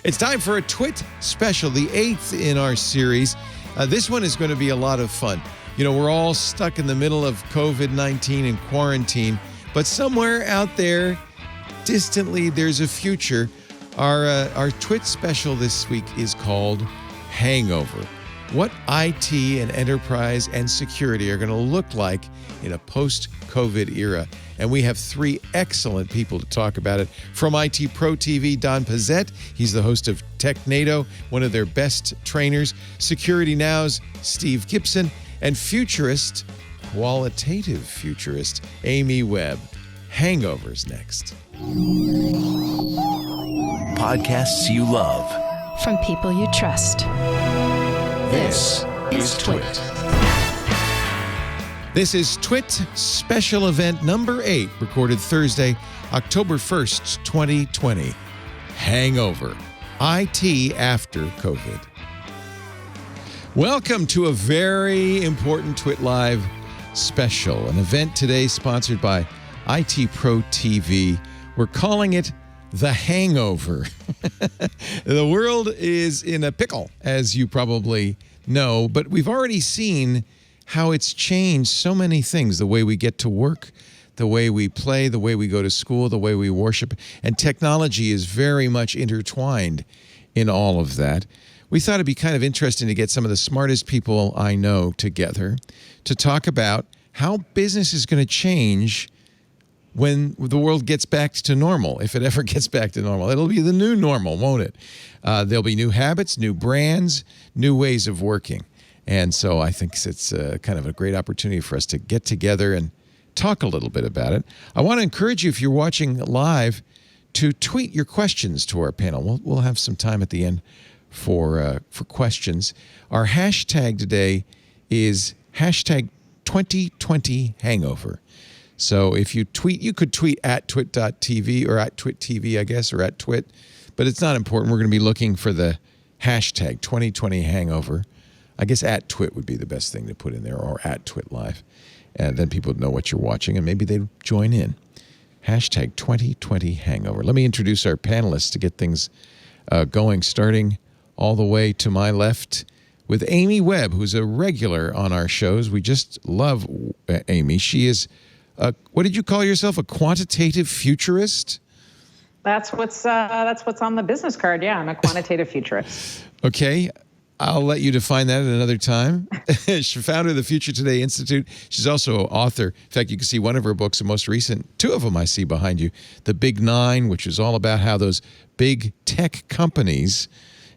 It's time for a TWiT special, the 8th in our series. This one is going to be a lot of fun. You know, we're all stuck in the middle of COVID-19 and quarantine, but somewhere out there, distantly, there's a future. Our TWiT special this week is called Hangover. What IT and enterprise and security are going to look like in a post-COVID era. And we have three excellent people to talk about it. From IT Pro TV, Don Pezet. He's the host of TechNado, one of their best trainers. Security Now's Steve Gibson. And futurist, qualitative futurist, Amy Webb. Hangover's next. Podcasts you love. From people you trust. This is TWiT. This is TWiT special event number 8, recorded Thursday, October 1st, 2020. Hangover. IT after COVID. Welcome to a very important TWiT Live special, an event today sponsored by IT Pro TV. We're calling it The Hangover. The world is in a pickle, as you probably know, but we've already seen how it's changed so many things, the way we get to work, the way we play, the way we go to school, the way we worship, and technology is very much intertwined in all of that. We thought it'd be kind of interesting to get some of the smartest people I know together to talk about how business is going to change when the world gets back to normal, if it ever gets back to normal. It'll be the new normal, won't it? There'll be new habits, new brands, new ways of working. And so I think it's kind of a great opportunity for us to get together and talk a little bit about it. I want to encourage you, if you're watching live, to tweet your questions to our panel. We'll have some time at the end for questions. Our hashtag today is hashtag 2020 Hangover. So if you tweet, you could tweet at twit.tv or at TwitTV, I guess, or at TWiT, but it's not important. We're going to be looking for the hashtag 2020 Hangover. I guess at TWiT would be the best thing to put in there, or at TWiT Live. And then people would know what you're watching, and maybe they'd join in. Hashtag 2020 Hangover. Let me introduce our panelists to get things going, starting all the way to my left with Amy Webb, who's a regular on our shows. We just love Amy. She is, what did you call yourself, a quantitative futurist? That's what's on the business card. Yeah, I'm a quantitative futurist. Okay. I'll let you define that at another time. She's founder of the Future Today Institute. She's also an author. In fact, you can see one of her books, the most recent, two of them I see behind you, The Big Nine, which is all about how those big tech companies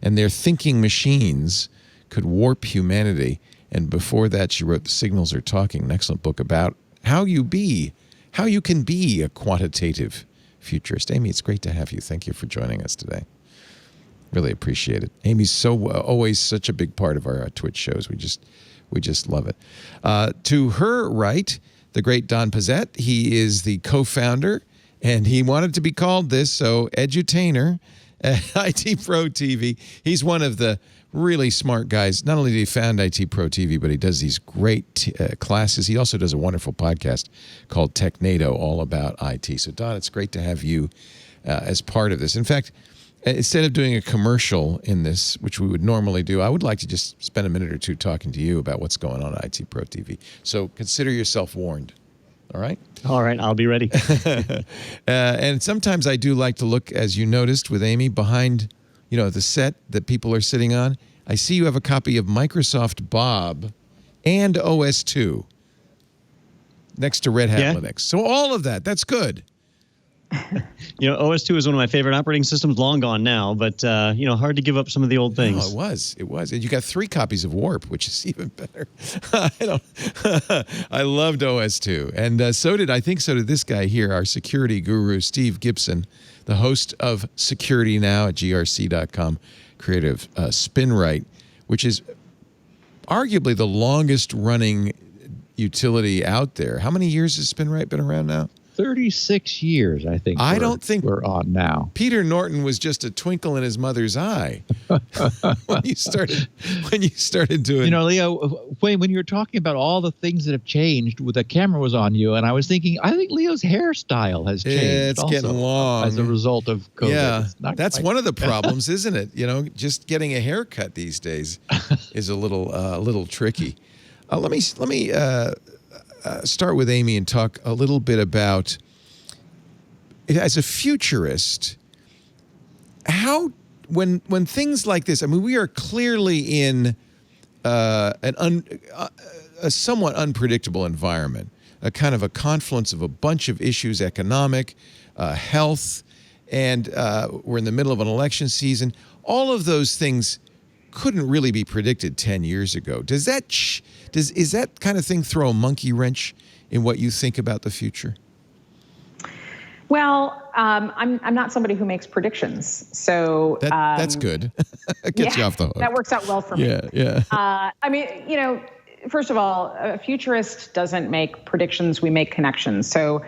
and their thinking machines could warp humanity. And before that, she wrote The Signals Are Talking, an excellent book about how you can be a quantitative futurist. Amy, it's great to have you. Thank you for joining us today. Really appreciate it. Amy's always such a big part of our TWiT shows. We just love it. To her right, the great Don Pezet. He is the co-founder, and he wanted to be called this, so edutainer at IT Pro TV. He's one of the really smart guys. Not only did he found IT Pro TV, but he does these great classes. He also does a wonderful podcast called TechNado, all about IT. So Don, it's great to have you as part of this. In fact, instead of doing a commercial in this, which we would normally do, I would like to just spend a minute or two talking to you about what's going on at IT Pro TV. So consider yourself warned. All right? All right, I'll be ready. And sometimes I do like to look, as you noticed with Amy, behind, the set that people are sitting on. I see you have a copy of Microsoft Bob and OS2 next to Red Hat Linux. So all of that, that's good. OS2 is one of my favorite operating systems, long gone now, but, hard to give up some of the old things. Oh, it was. And you got 3 copies of Warp, which is even better. I loved OS2. And so did this guy here, our security guru, Steve Gibson, the host of Security Now at grc.com, creative SpinRite, which is arguably the longest running utility out there. How many years has SpinRite been around now? 36 years, I think. I don't think we're on now. Peter Norton was just a twinkle in his mother's eye when you started doing. You know, Leo, when you were talking about all the things that have changed, with the camera was on you, and I was thinking, I think Leo's hairstyle has changed. It's also getting long as a result of COVID. Yeah, that's one of the problems, isn't it? You know, just getting a haircut these days is a little tricky. Let me start with Amy and talk a little bit about, as a futurist, how when things like this. I mean, we are clearly in a somewhat unpredictable environment, a kind of a confluence of a bunch of issues: economic, health, and we're in the middle of an election season. All of those things couldn't really be predicted 10 years ago. Is that kind of thing throw a monkey wrench in what you think about the future? Well, I'm not somebody who makes predictions, so that's good. It gets you off the hook. That works out well for me. Yeah. I mean, you know, first of all, a futurist doesn't make predictions; we make connections. So,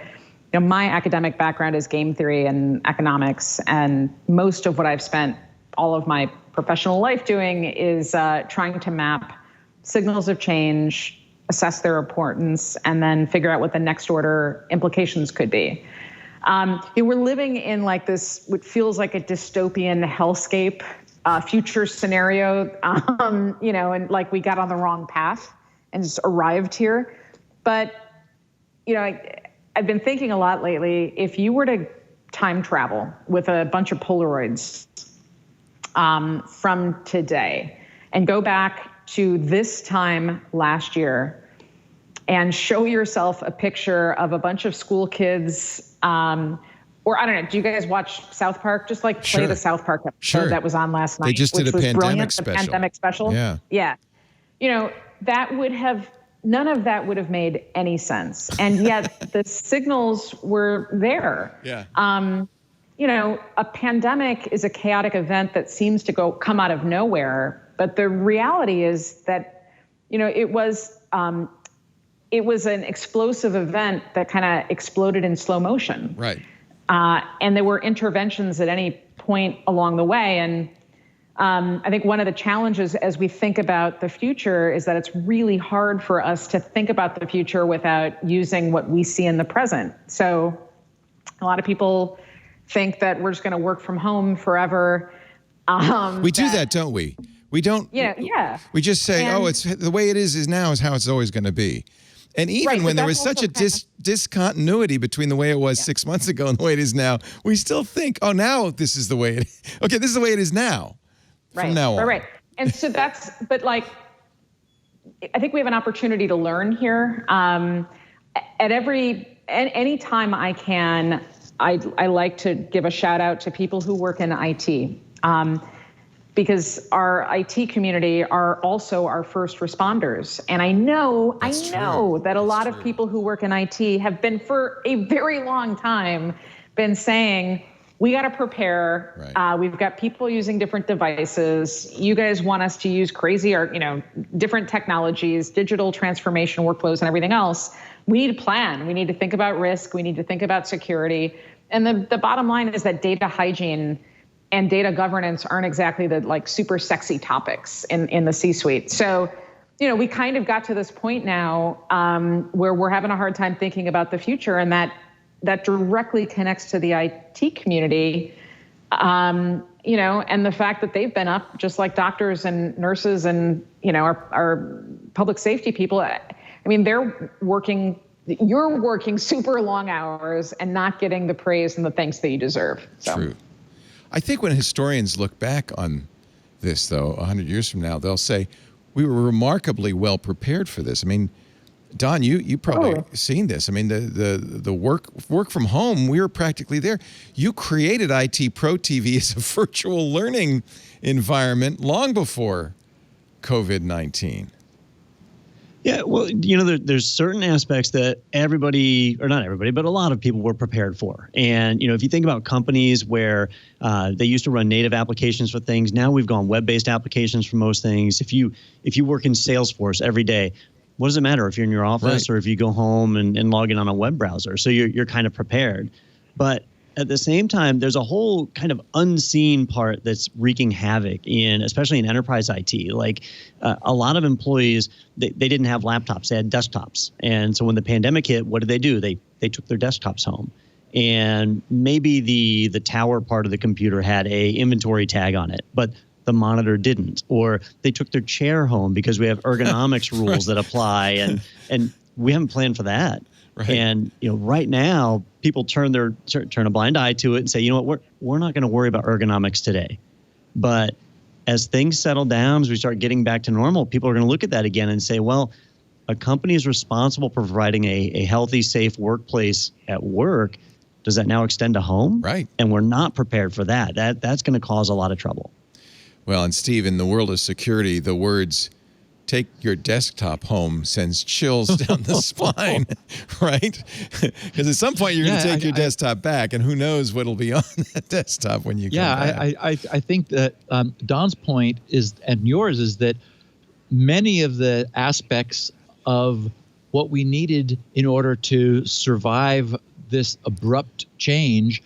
you know, my academic background is game theory and economics, and most of what I've spent all of my professional life doing is trying to map signals of change, assess their importance, and then figure out what the next order implications could be. We're living in like this, what feels like a dystopian hellscape future scenario, you know, and like we got on the wrong path and just arrived here. But, you know, I've been thinking a lot lately, if you were to time travel with a bunch of Polaroids from today and go back to this time last year and show yourself a picture of a bunch of school kids, or I don't know, do you guys watch South Park? Just like play the South Park episode that was on last night. They just did a pandemic special. The pandemic special. Yeah. You know, none of that would have made any sense. And yet the signals were there. Yeah. You know, a pandemic is a chaotic event that seems to come out of nowhere. But the reality is that, you know, it was an explosive event that kind of exploded in slow motion. Right. And there were interventions at any point along the way. And I think one of the challenges as we think about the future is that it's really hard for us to think about the future without using what we see in the present. So a lot of people think that we're just going to work from home forever. We do that, don't we? We don't. Yeah. We just say, it's the way it is now is how it's always going to be. And even when there was such a discontinuity between the way it was 6 months ago and the way it is now, we still think, now this is the way it is. Okay, this is the way it is now. From now on. Right. And so but like, I think we have an opportunity to learn here. Any time I can, I like to give a shout out to people who work in IT. Because our IT community are also our first responders. And I know that a lot of people who work in IT have been for a very long time been saying, we got to prepare. Right. We've got people using different devices. You guys want us to use crazy or, different technologies, digital transformation workflows and everything else. We need to plan. We need to think about risk. We need to think about security. And the bottom line is that data hygiene and data governance aren't exactly the super sexy topics in the C-suite. So, we kind of got to this point now where we're having a hard time thinking about the future, and that directly connects to the IT community, and the fact that they've been up just like doctors and nurses and, our public safety people. I mean, you're working super long hours and not getting the praise and the thanks that you deserve. So. True. I think when historians look back on this, though, 100 years from now, they'll say, we were remarkably well prepared for this. I mean, Don, you probably seen this. I mean, the work from home, we were practically there. You created IT Pro TV as a virtual learning environment long before COVID-19. Yeah, well, there's certain aspects that everybody, or not everybody, but a lot of people were prepared for. And, if you think about companies where they used to run native applications for things, now we've gone web-based applications for most things. If you work in Salesforce every day, what does it matter if you're in your office or if you go home and log in on a web browser? So you're kind of prepared. But at the same time, there's a whole kind of unseen part that's wreaking havoc especially in enterprise IT. Like a lot of employees, they didn't have laptops, they had desktops. And so when the pandemic hit, what did they do? They took their desktops home. And maybe the tower part of the computer had a inventory tag on it, but the monitor didn't. Or they took their chair home because we have ergonomics rules that apply, and we haven't planned for that. Right. And right now, people turn a blind eye to it and say, you know what, we're not going to worry about ergonomics today. But as things settle down, as we start getting back to normal, people are going to look at that again and say, well, a company is responsible for providing a healthy, safe workplace at work. Does that now extend to home? Right. And we're not prepared for that. That's going to cause a lot of trouble. Well, and Steve, in the world of security, the words "take your desktop home" sends chills down the spine, right? Because at some point you're going to take your desktop back, and who knows what'll be on that desktop when you come back. I think that Don's point is, and yours is, that many of the aspects of what we needed in order to survive this abrupt change,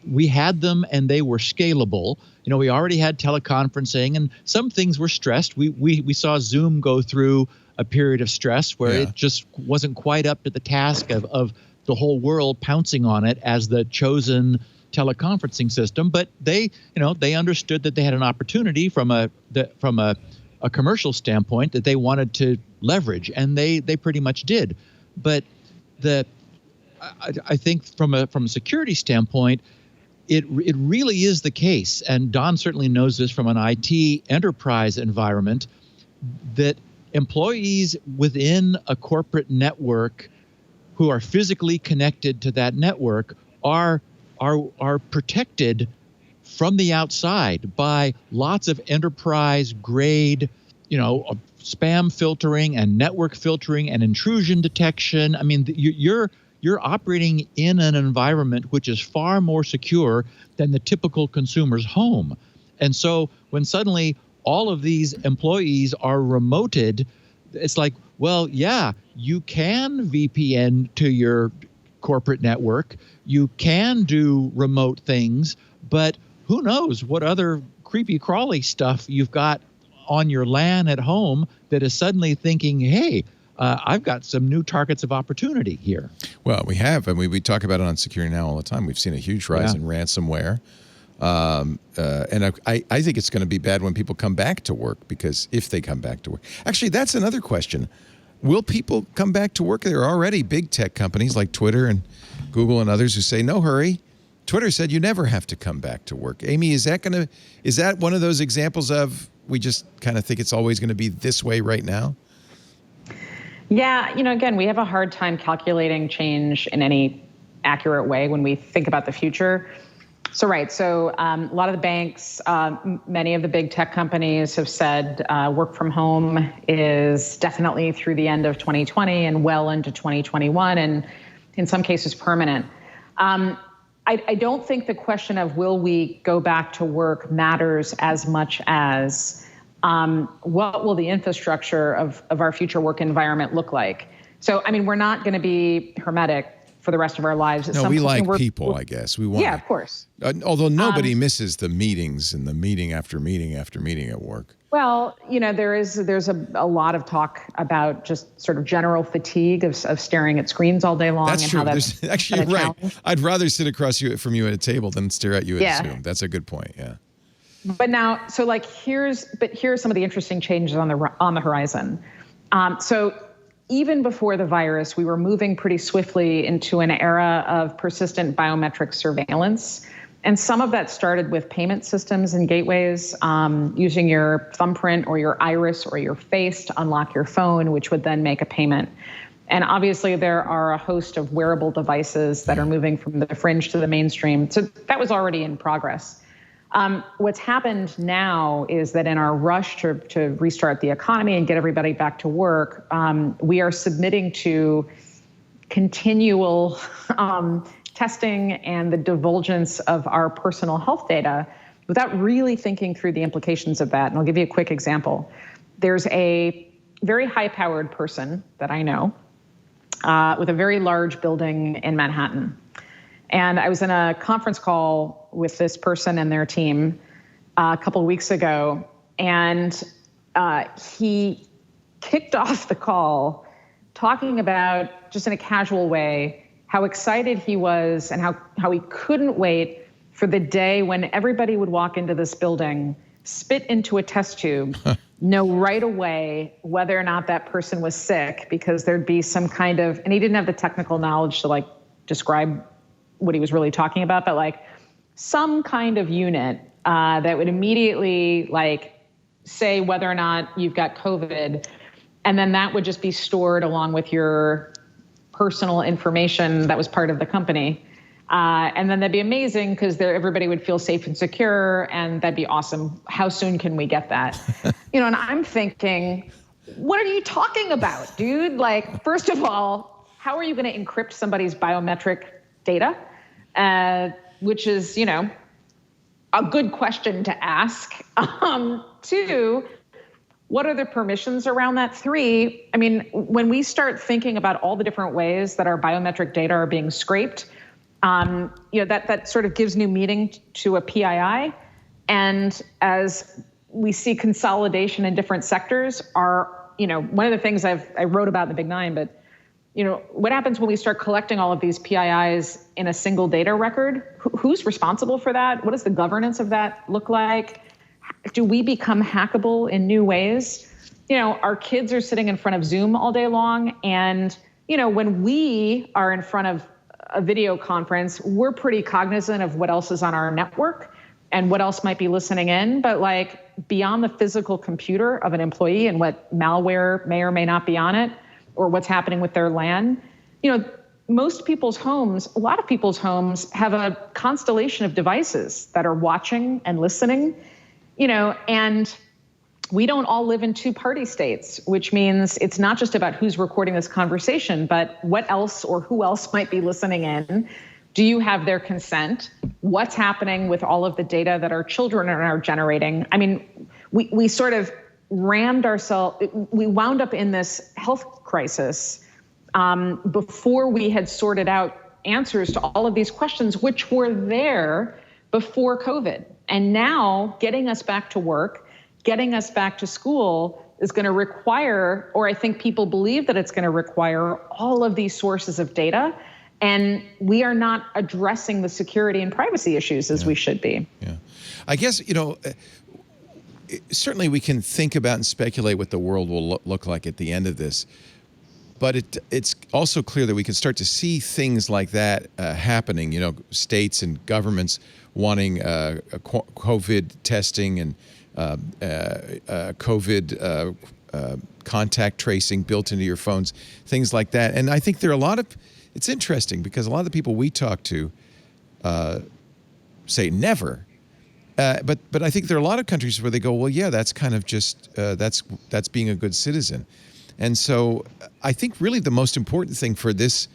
we had them and they were scalable. We already had teleconferencing, and some things were stressed. We saw Zoom go through a period of stress where it just wasn't quite up to the task of the whole world pouncing on it as the chosen teleconferencing system. But they understood that they had an opportunity from a commercial standpoint that they wanted to leverage, and they pretty much did. But I think from a security standpoint, it really is the case, and Don certainly knows this from an IT enterprise environment, that employees within a corporate network who are physically connected to that network are protected from the outside by lots of enterprise grade, spam filtering and network filtering and intrusion detection. I mean, you're operating in an environment which is far more secure than the typical consumer's home. And so when suddenly all of these employees are remoted, it's like, well, yeah, you can VPN to your corporate network, you can do remote things, but who knows what other creepy crawly stuff you've got on your LAN at home that is suddenly thinking, hey, I've got some new targets of opportunity here. Well, we have. I mean, we talk about it on Security Now all the time. We've seen a huge rise in ransomware. And I think it's going to be bad when people come back to work, because if they come back to work. Actually, that's another question. Will people come back to work? There are already big tech companies like Twitter and Google and others who say, no hurry. Twitter said you never have to come back to work. Amy, is that one of those examples of we just kind of think it's always going to be this way right now? Yeah, again, we have a hard time calculating change in any accurate way when we think about the future. So a lot of the banks, many of the big tech companies have said work from home is definitely through the end of 2020 and well into 2021, and in some cases permanent. I don't think the question of will we go back to work matters as much as what will the infrastructure of our future work environment look like? So, I mean, we're not going to be hermetic for the rest of our lives. No, we like people, I guess. We want. Yeah, of course. Although nobody misses the meetings and the meeting after meeting after meeting at work. Well, there's a lot of talk about just sort of general fatigue of staring at screens all day long. That's and true. How that's actually, you're right. I'd rather sit across from you at a table than stare at you at Zoom. That's a good point. Yeah. But now, so here's some of the interesting changes on the horizon. So even before the virus, we were moving pretty swiftly into an era of persistent biometric surveillance. And some of that started with payment systems and gateways, using your thumbprint or your iris or your face to unlock your phone, which would then make a payment. And obviously there are a host of wearable devices that are moving from the fringe to the mainstream. So that was already in progress. What's happened now is that in our rush to restart the economy and get everybody back to work, we are submitting to continual testing and the divulgence of our personal health data without really thinking through the implications of that. And I'll give you a quick example. There's a very high-powered person that I know with a very large building in Manhattan. And I was in a conference call with this person and their team a couple of weeks ago, and he kicked off the call talking about, just in a casual way, how excited he was and how he couldn't wait for the day when everybody would walk into this building, spit into a test tube, know right away whether or not that person was sick, because there'd be some kind of, and he didn't have the technical knowledge to like describe what he was really talking about, but like some kind of unit that would immediately like say whether or not you've got COVID, and then that would just be stored along with your personal information that was part of the company. And then that'd be amazing because everybody would feel safe and secure, and that'd be awesome. How soon can we get that? And I'm thinking, what are you talking about, dude? Like, first of all, how are you going to encrypt somebody's biometric data? Which is, a good question to ask. 2, what are the permissions around that? 3, I mean, when we start thinking about all the different ways that our biometric data are being scraped, that sort of gives new meaning to a PII. And as we see consolidation in different sectors, one of the things I wrote about in the Big Nine, but what happens when we start collecting all of these PIIs in a single data record? Who's responsible for that? What does the governance of that look like? Do we become hackable in new ways? Our kids are sitting in front of Zoom all day long. And, when we are in front of a video conference, we're pretty cognizant of what else is on our network and what else might be listening in. But like beyond the physical computer of an employee and what malware may or may not be on it, or what's happening with their LAN, most people's homes, a lot of people's homes have a constellation of devices that are watching and listening, and we don't all live in 2-party states, which means it's not just about who's recording this conversation, but what else or who else might be listening in. Do you have their consent? What's happening with all of the data that our children are generating? I mean, we sort of we wound up in this health crisis before we had sorted out answers to all of these questions, which were there before COVID. And now getting us back to work, getting us back to school is going to require, or I think people believe that it's going to require, all of these sources of data. And we are not addressing the security and privacy issues as we should be. Yeah. I guess, certainly we can think about and speculate what the world will look like at the end of this. But it's also clear that we can start to see things like that happening, states and governments wanting COVID testing and COVID contact tracing built into your phones, things like that. And I think there are it's interesting because a lot of the people we talk to say never. But I think there are a lot of countries where they go, well, yeah, that's kind of just, that's being a good citizen. And so I think really the most important thing for this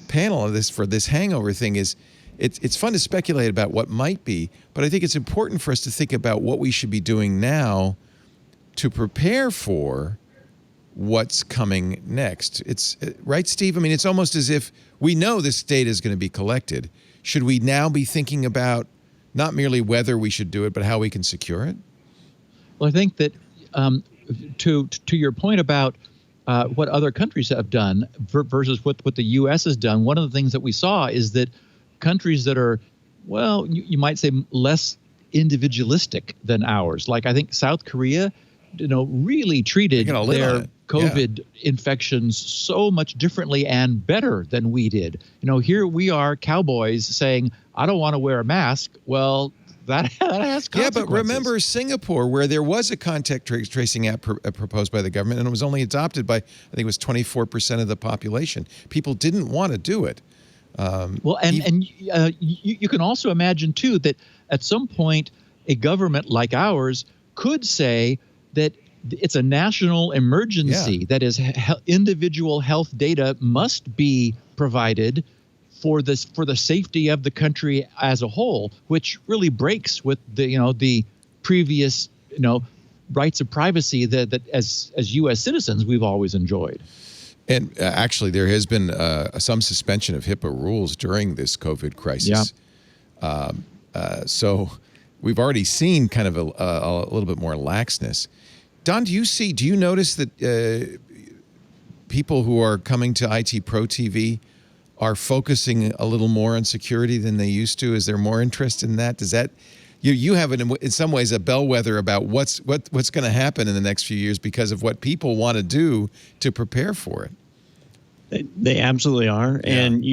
panel, for this hangover thing is, it's fun to speculate about what might be, but I think it's important for us to think about what we should be doing now to prepare for what's coming next. It's right, Steve? I mean, it's almost as if we know this data is going to be collected. Should we now be thinking about not merely whether we should do it, but how we can secure it? Well, I think that to your point about what other countries have done versus what the U.S. has done, one of the things that we saw is that countries that are, well, you might say less individualistic than ours, like I think South Korea, really treated their COVID infections so much differently and better than we did. Here we are, cowboys, saying, I don't want to wear a mask. Well, that has consequences. Yeah, but remember Singapore, where there was a contact tracing app proposed by the government, and it was only adopted by, I think it was 24% of the population. People didn't want to do it. You can also imagine, too, that at some point a government like ours could say that it's a national emergency, that is, individual health data must be provided for the safety of the country as a whole, which really breaks with the previous rights of privacy that as U.S. citizens we've always enjoyed. And actually, there has been some suspension of HIPAA rules during this COVID crisis. Yeah. So we've already seen kind of a little bit more laxness. Don, do you notice that people who are coming to IT Pro TV are focusing a little more on security than they used to? Is there more interest in that? Does that you have it in some ways a bellwether about what's going to happen in the next few years because of what people want to do to prepare for it? They absolutely are. Yeah. And,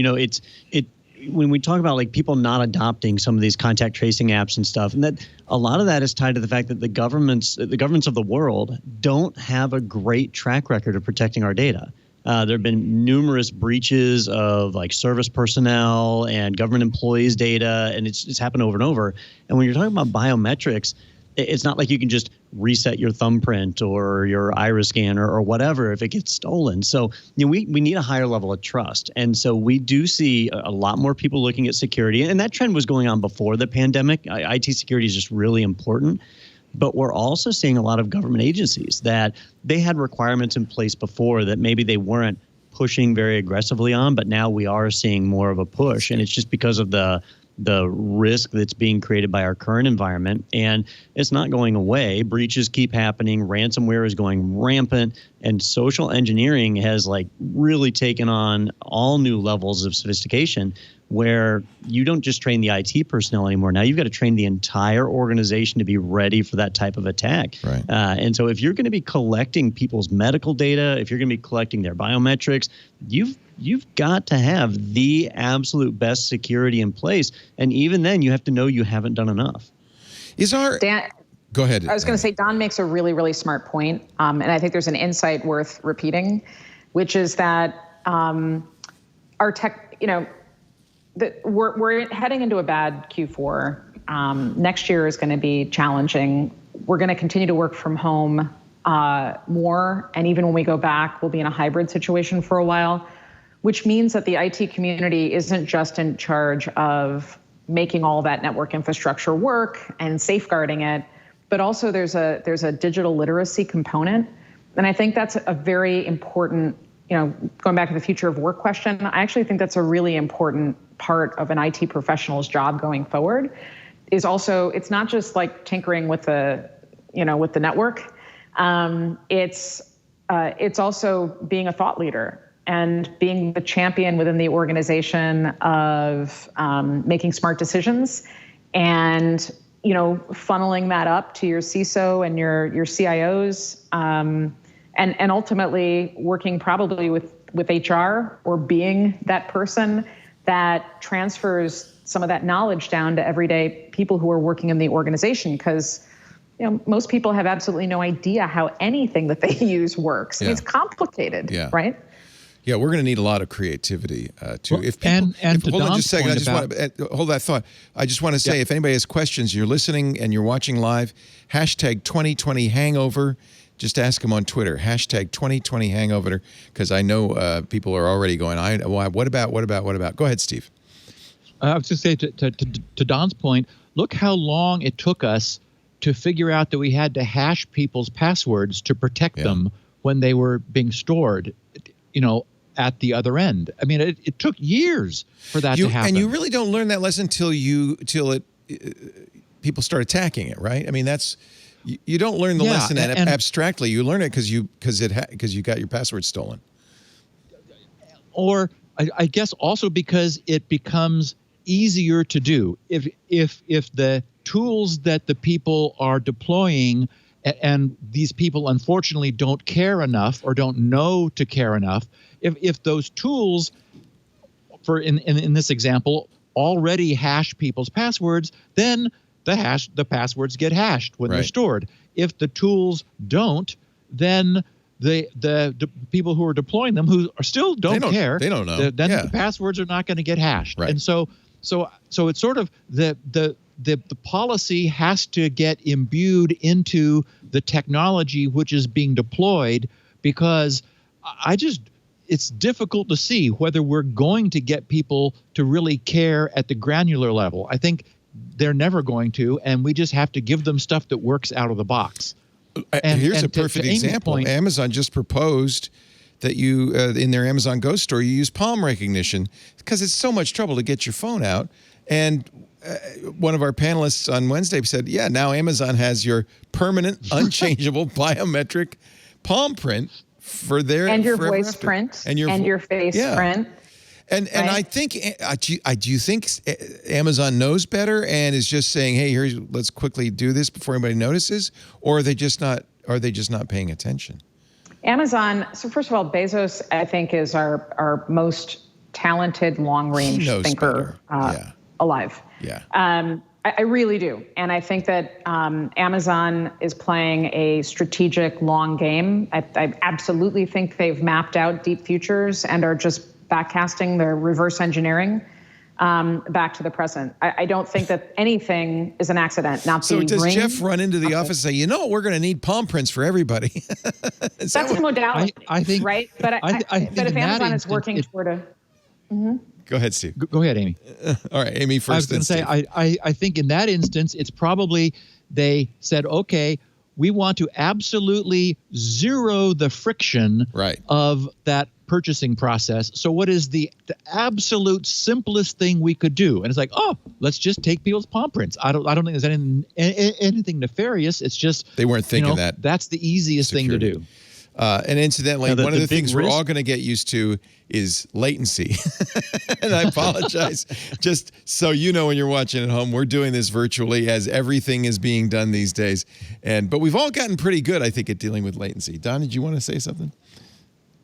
when we talk about like people not adopting some of these contact tracing apps and stuff, and that a lot of that is tied to the fact that the governments of the world don't have a great track record of protecting our data. There have been numerous breaches of like service personnel and government employees' data, and it's happened over and over. And when you're talking about biometrics, it's not like you can just reset your thumbprint or your iris scanner or whatever if it gets stolen. So we need a higher level of trust. And so we do see a lot more people looking at security. And that trend was going on before the pandemic. IT security is just really important. But we're also seeing a lot of government agencies that they had requirements in place before that maybe they weren't pushing very aggressively on, but now we are seeing more of a push. And it's just because of the risk that's being created by our current environment, and it's not going away. Breaches keep happening. Ransomware is going rampant, and social engineering has like really taken on all new levels of sophistication where you don't just train the IT personnel anymore. Now you've got to train the entire organization to be ready for that type of attack. Right. And so if you're going to be collecting people's medical data, if you're going to be collecting their biometrics, you've got to have the absolute best security in place. And even then, you have to know you haven't done enough. Go ahead. I was going to say, Don makes a really, really smart point. And I think there's an insight worth repeating, which is that our tech, we're heading into a bad Q4. Next year is going to be challenging. We're going to continue to work from home more. And even when we go back, we'll be in a hybrid situation for a while, which means that the IT community isn't just in charge of making all that network infrastructure work and safeguarding it, but also there's a digital literacy component. And I think that's a very important, going back to the future of work question, I actually think that's a really important part of an IT professional's job going forward. Is also, it's not just like tinkering with the network. It's also being a thought leader and being the champion within the organization of making smart decisions and funneling that up to your CISO and your CIOs, and ultimately working probably with HR or being that person that transfers some of that knowledge down to everyday people who are working in the organization, because most people have absolutely no idea how anything that they use works. Yeah. It's complicated, right? Yeah, we're going to need a lot of creativity too. Well, if people, hold on just a second, I just want to hold that thought. I just want to say, if anybody has questions, you're listening and you're watching live, hashtag 2020 Hangover. Just ask them on Twitter, hashtag 2020 Hangover, because I know people are already going, what about? Go ahead, Steve. I was just saying to Don's point, look how long it took us to figure out that we had to hash people's passwords to protect them when they were being stored, at the other end. I mean, it took years for that to happen. And you really don't learn that lesson till people start attacking it, right? I mean, you don't learn the lesson abstractly. You learn it because you got your password stolen. Or I guess also because it becomes easier to do. If the tools that the people are deploying, and these people unfortunately don't care enough or don't know to care enough, if those tools, for in this example, already hash people's passwords, then the passwords get hashed when they're stored. If the tools don't, then the people who are deploying them, who are still don't care, they don't know. Then the passwords are not going to get hashed. Right. And so it's sort of the policy has to get imbued into the technology which is being deployed, because it's difficult to see whether we're going to get people to really care at the granular level. I think they're never going to, and we just have to give them stuff that works out of the box. Here's a to perfect Amy's example. point, Amazon just proposed that you, in their Amazon Go store, you use palm recognition because it's so much trouble to get your phone out. And one of our panelists on Wednesday said, yeah, now Amazon has your permanent, unchangeable biometric palm print for their... And your voice print. And your face print. And right? I think, do you think Amazon knows better and is just saying, hey, let's quickly do this before anybody notices? Or are they just not paying attention? Amazon, so first of all, Bezos, I think, is our most talented long-range thinker alive. Yeah. I really do. And I think that Amazon is playing a strategic long game. I absolutely think they've mapped out deep futures and are just backcasting their reverse engineering back to the present. I don't think that anything is an accident. So does Jeff run into the office and say, we're going to need palm prints for everybody? That's a modality, I think, right? But but if Amazon is working toward a... Mm-hmm. Go ahead, Steve. Go ahead, Amy. All right, Amy first. I was going to say, I think in that instance, it's probably they said, okay, we want to absolutely zero the friction of that purchasing process. So what is the absolute simplest thing we could do? And it's like, let's just take people's palm prints. I don't think there's anything nefarious. It's just they weren't thinking that. That's the easiest thing to do. And incidentally, one of the things we're all going to get used to is latency. And I apologize. Just so you know, when you're watching at home, we're doing this virtually as everything is being done these days. But we've all gotten pretty good, I think, at dealing with latency. Don, did you want to say something?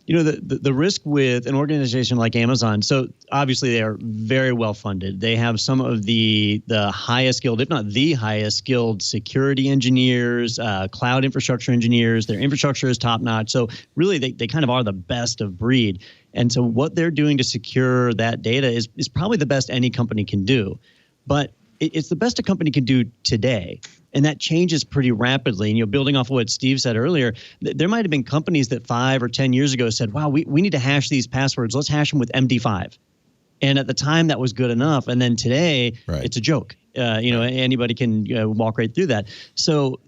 The risk with an organization like Amazon, so obviously they are very well funded. They have some of the highest skilled, if not the highest skilled security engineers, cloud infrastructure engineers. Their infrastructure is top notch. So really they kind of are the best of breed. And so what they're doing to secure that data is probably the best any company can do. But it's the best a company can do today. And that changes pretty rapidly. And, building off of what Steve said earlier, there might have been companies that 5 or 10 years ago said, wow, we need to hash these passwords. Let's hash them with MD5. And at the time, that was good enough. And then today, it's a joke. Anybody can walk right through that. So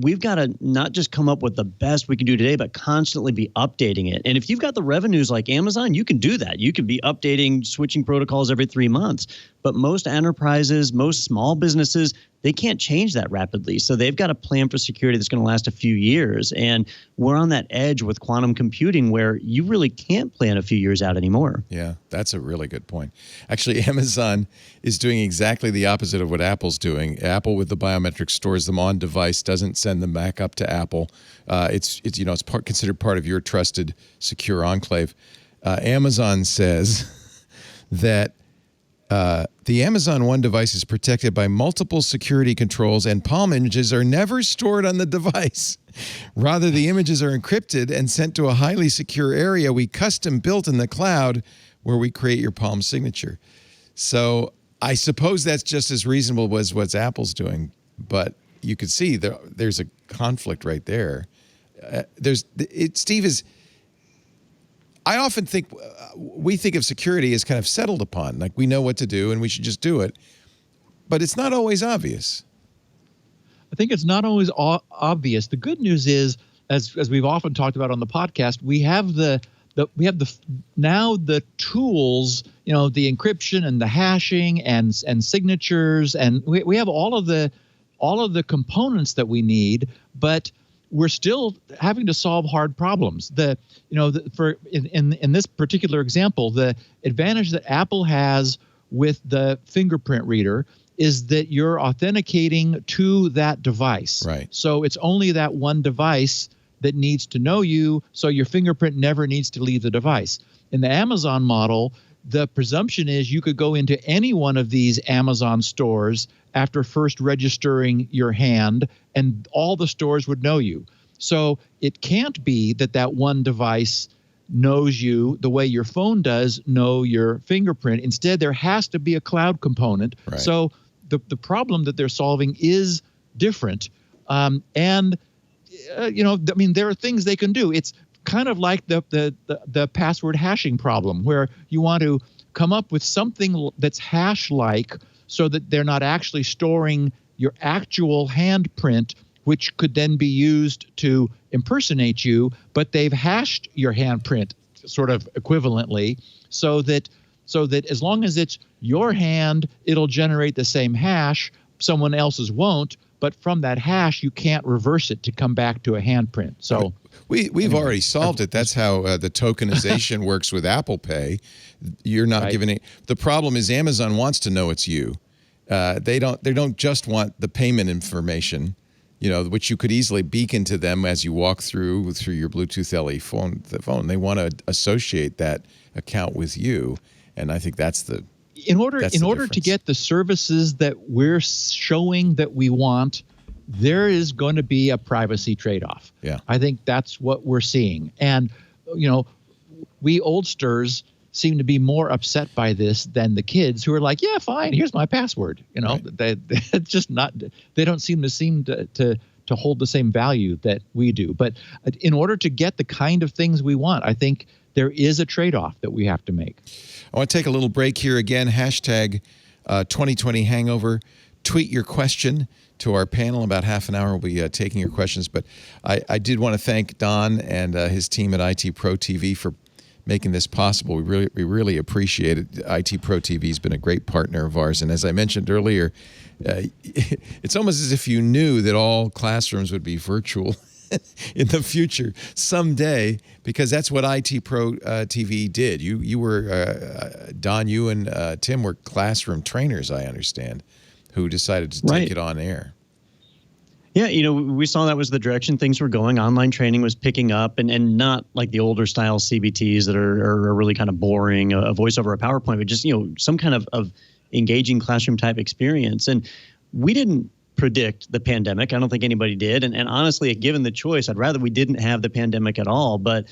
we've got to not just come up with the best we can do today, but constantly be updating it. And if you've got the revenues like Amazon, you can do that. You can be updating, switching protocols every 3 months. But most enterprises, most small businesses, they can't change that rapidly. So they've got a plan for security that's going to last a few years. And we're on that edge with quantum computing where you really can't plan a few years out anymore. Yeah, that's a really good point. Actually, Amazon is doing exactly the opposite of what Apple's doing. Apple, with the biometrics, stores them on device, doesn't send them back up to Apple. It's considered part of your trusted, secure enclave. Amazon says that the Amazon One device is protected by multiple security controls, and palm images are never stored on the device. Rather, the images are encrypted and sent to a highly secure area we custom built in the cloud where we create your palm signature. So I suppose that's just as reasonable as what Apple's doing, but you could see there's a conflict right there. Steve is... I often think we think of security as kind of settled upon, like we know what to do and we should just do it. But it's not always obvious. I think it's not always obvious. The good news is, as we've often talked about on the podcast, we have the tools, the encryption and the hashing and signatures, and we have all of the components that we need, but we're still having to solve hard problems. In this particular example, the advantage that Apple has with the fingerprint reader is that you're authenticating to that device. Right. So it's only that one device that needs to know you, so your fingerprint never needs to leave the device. In the Amazon model, the presumption is you could go into any one of these Amazon stores after first registering your hand, and all the stores would know you. So it can't be that one device knows you the way your phone does know your fingerprint. Instead, there has to be a cloud component. Right. So the problem that they're solving is different. There are things they can do. It's kind of like the password hashing problem, where you want to come up with something that's hash-like so that they're not actually storing your actual handprint which could then be used to impersonate you, but they've hashed your handprint sort of equivalently so that as long as it's your hand, it'll generate the same hash, someone else's won't, but from that hash, you can't reverse it to come back to a handprint. So we've already solved it. That's how the tokenization works with Apple Pay. You're not giving it. The problem is Amazon wants to know it's you. They don't just want the payment information, which you could easily beacon to them as you walk through your Bluetooth LE phone. They want to associate that account with you, and I think that's the. In order to get the services that we're showing that we want, there is going to be a privacy trade-off. Yeah. I think that's what we're seeing. And, we oldsters seem to be more upset by this than the kids who are like, yeah, fine, here's my password. Right. It's just not, they don't seem to hold the same value that we do. But in order to get the kind of things we want, I think there is a trade-off that we have to make. I want to take a little break here again. Hashtag 2020 Hangover. Tweet your question to our panel. About half an hour, we'll be taking your questions. But I did want to thank Don and his team at IT Pro TV for making this possible. We really appreciate it. IT Pro TV has been a great partner of ours. And as I mentioned earlier, it's almost as if you knew that all classrooms would be virtual in the future someday, because that's what IT Pro TV did. You were, Don, you and Tim were classroom trainers, I understand, who decided to take it on air. Yeah, we saw that was the direction things were going. Online training was picking up, and not like the older style CBTs that are really kind of boring, a voiceover, a PowerPoint, but just, some kind of engaging classroom type experience. And we didn't predict the pandemic. I don't think anybody did. And honestly, given the choice, I'd rather we didn't have the pandemic at all. But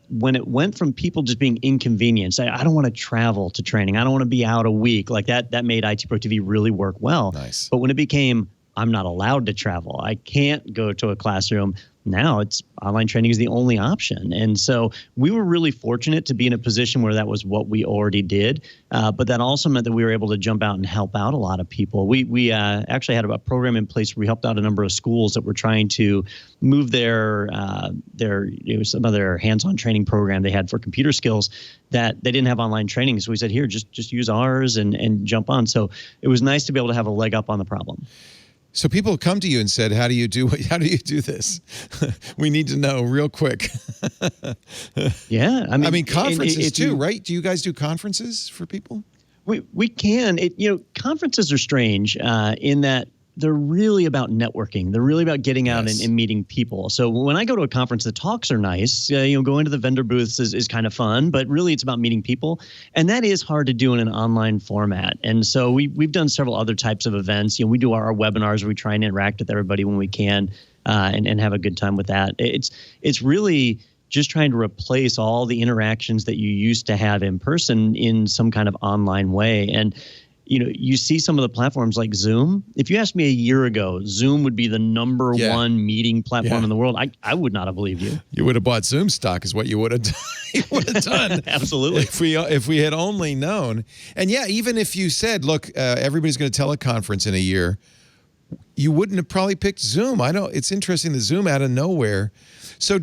when it went from people just being inconvenienced, I don't want to travel to training, I don't want to be out a week, like that made IT Pro TV really work well. Nice. But when it became, I'm not allowed to travel, I can't go to a classroom, now it's online training is the only option. And so we were really fortunate to be in a position where that was what we already did. But that also meant that we were able to jump out and help out a lot of people. We actually had a program in place where we helped out a number of schools that were trying to move some of their hands-on training program they had for computer skills that they didn't have online training. So we said, here, just use ours and jump on. So it was nice to be able to have a leg up on the problem. So people come to you and said, how do you do this? We need to know real quick. Yeah. I mean conferences too, right? Do you guys do conferences for people? We can. Conferences are strange in that they're really about networking. They're really about getting out and meeting people. So when I go to a conference, the talks are nice. Going to the vendor booths is kind of fun, but really it's about meeting people. And that is hard to do in an online format. And so we've done several other types of events. We do our webinars where we try and interact with everybody when we can and have a good time with that. It's really just trying to replace all the interactions that you used to have in person in some kind of online way. And you see some of the platforms like Zoom. If you asked me a year ago, Zoom would be the number one meeting platform in the world, I would not have believed you. You would have bought Zoom stock is what you would have done. Absolutely. If we had only known. And yeah, even if you said, look, everybody's going to teleconference in a year, you wouldn't have probably picked Zoom. I know it's interesting, the Zoom out of nowhere. So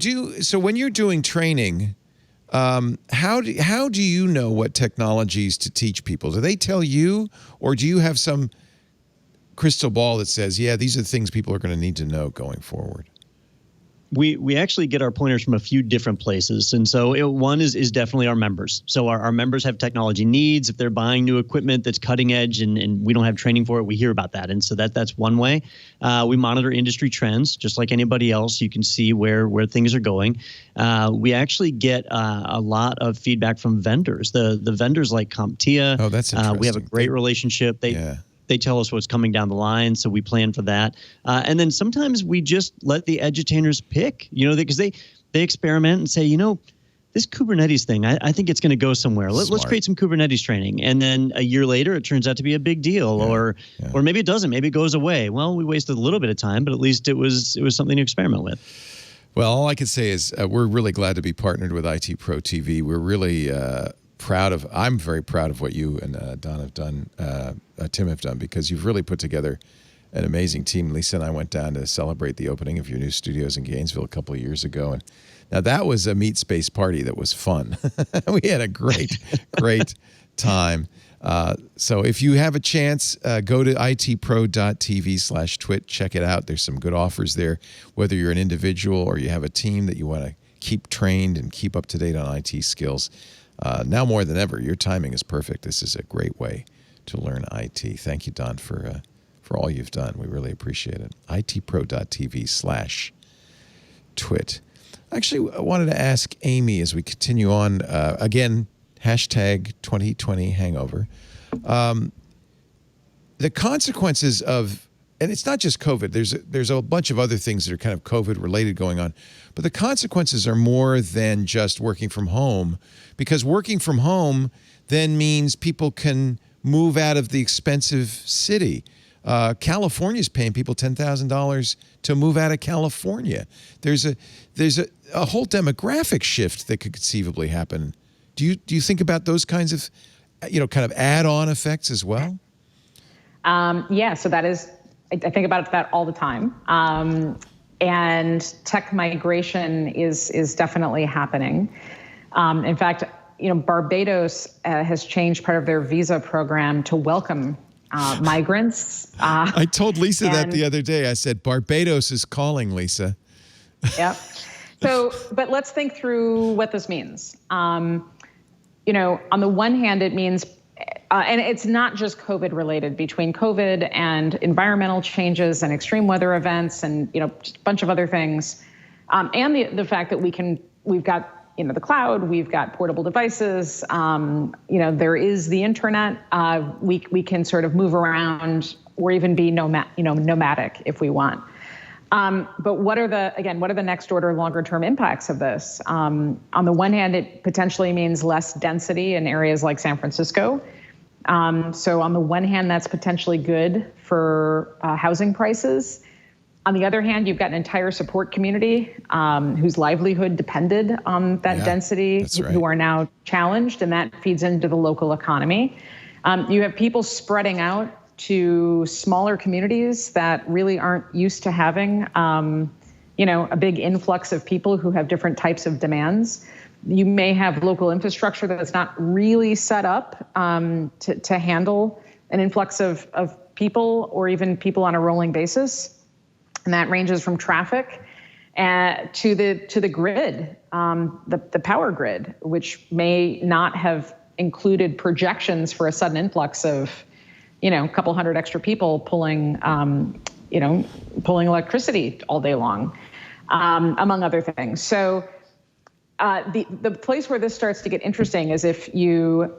when you're doing training, how do you know what technologies to teach people? Do they tell you, or do you have some crystal ball that says, yeah, these are the things people are going to need to know going forward? We actually get our pointers from a few different places. And so one is definitely our members. So our members have technology needs. If they're buying new equipment that's cutting edge and we don't have training for it, we hear about that. And so that's one way. We monitor industry trends just like anybody else. You can see where things are going. We actually get a lot of feedback from vendors. The vendors like CompTIA. Oh, that's interesting. We have a great relationship. They tell us what's coming down the line, so we plan for that. And then sometimes we just let the edutainers pick, because they experiment and say, this Kubernetes thing, I think it's going to go somewhere. Let's create some Kubernetes training. And then a year later, it turns out to be a big deal, or maybe it doesn't. Maybe it goes away. Well, we wasted a little bit of time, but at least it was something to experiment with. Well, all I can say is we're really glad to be partnered with IT Pro TV. We're really I'm very proud of what you and Don have done, Tim have done, because you've really put together an amazing team. Lisa and I went down to celebrate the opening of your new studios in Gainesville a couple of years ago. And now that was a meat space party that was fun. We had a great time. So if you have a chance, go to itpro.tv/twit. Check it out. There's some good offers there, whether you're an individual or you have a team that you want to keep trained and keep up to date on IT skills. Now more than ever, your timing is perfect. This is a great way to learn IT. Thank you, Don, for all you've done. We really appreciate it. itpro.tv/twit. Actually, I wanted to ask Amy as we continue on, again, hashtag 2020 Hangover. The consequences of, and it's not just COVID, there's a bunch of other things that are kind of COVID related going on, but the consequences are more than just working from home, because working from home then means people can move out of the expensive city. California's paying people $10,000 to move out of California. There's a whole demographic shift that could conceivably happen. Do you think about those kinds of, kind of add-on effects as well? Yeah, so that is, I think about that all the time. And tech migration is definitely happening. In fact, Barbados has changed part of their visa program to welcome migrants. I told Lisa that the other day. I said, Barbados is calling, Lisa. Yep. So, but let's think through what this means. On the one hand, it means, and it's not just COVID related, between COVID and environmental changes and extreme weather events and, just a bunch of other things. And the fact that we've got, the cloud, we've got portable devices, there is the internet. We can sort of move around or even be nomadic if we want. But what are the next order longer term impacts of this? On the one hand, it potentially means less density in areas like San Francisco. So on the one hand, that's potentially good for housing prices. On the other hand, you've got an entire support community whose livelihood depended on that density, who are now challenged, and that feeds into the local economy. You have people spreading out to smaller communities that really aren't used to having, a big influx of people who have different types of demands. You may have local infrastructure that's not really set up to handle an influx of people or even people on a rolling basis. And that ranges from traffic to the grid, the power grid, which may not have included projections for a sudden influx of, a couple hundred extra people pulling electricity all day long, among other things. So the place where this starts to get interesting is if you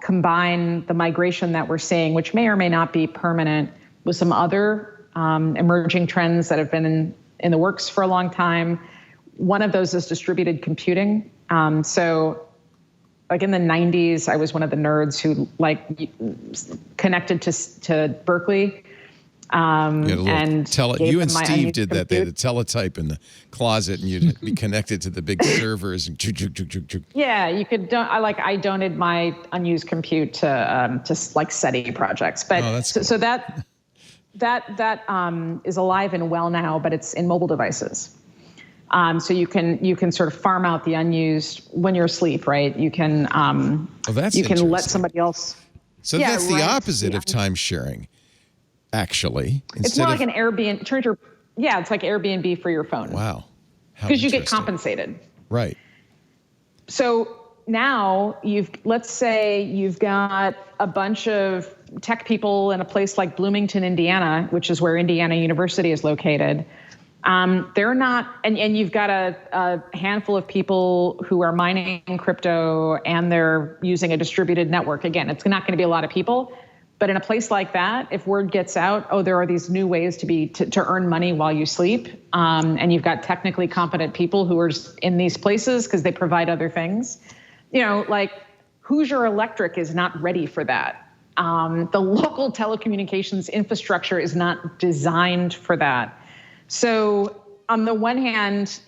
combine the migration that we're seeing, which may or may not be permanent, with some other emerging trends that have been in the works for a long time. One of those is distributed computing. So like in the 90s, I was one of the nerds who connected to Berkeley. You and Steve did that. They had a teletype in the closet, and you'd be connected to the big servers. And yeah, you could. I donated my unused compute to SETI projects. But so that is alive and well now, but it's in mobile devices. So you can sort of farm out the unused when you're asleep, right? You can let somebody else. So that's the opposite of time sharing. Actually, it's more like an Airbnb. It's like Airbnb for your phone. Wow, because you get compensated. Right. So now let's say you've got a bunch of tech people in a place like Bloomington, Indiana, which is where Indiana University is located. They're not, and you've got a handful of people who are mining crypto and they're using a distributed network. Again, it's not going to be a lot of people. But in a place like that, if word gets out, there are these new ways to earn money while you sleep, and you've got technically competent people who are in these places because they provide other things. Like Hoosier Electric is not ready for that. The local telecommunications infrastructure is not designed for that. So on the one hand,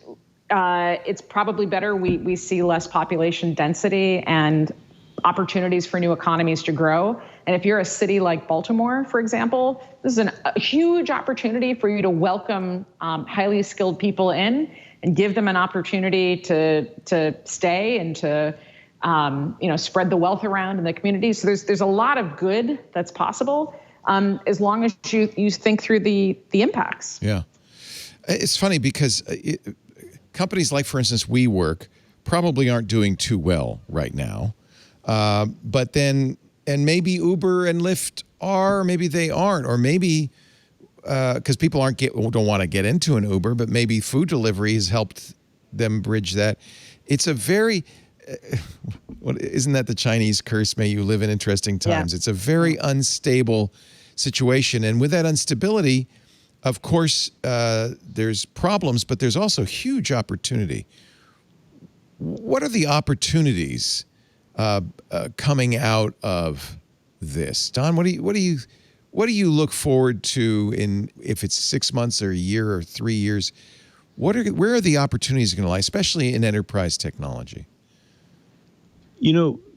it's probably better we see less population density and opportunities for new economies to grow. And if you're a city like Baltimore, for example, this is a huge opportunity for you to welcome highly skilled people in and give them an opportunity to stay and to spread the wealth around in the community. So there's a lot of good that's possible as long as you think through the impacts. Yeah. It's funny because companies like, for instance, WeWork probably aren't doing too well right now. But then, and maybe Uber and Lyft are, maybe they aren't, or maybe because people don't want to get into an Uber, but maybe food delivery has helped them bridge that. It's a very, isn't that the Chinese curse? May you live in interesting times. Yeah. It's a very unstable situation. And with that instability, of course, there's problems, but there's also huge opportunity. What are the opportunities coming out of this, Don? What do you look forward to in, if it's 6 months or a year or 3 years? Where are the opportunities going to lie, especially in enterprise technology?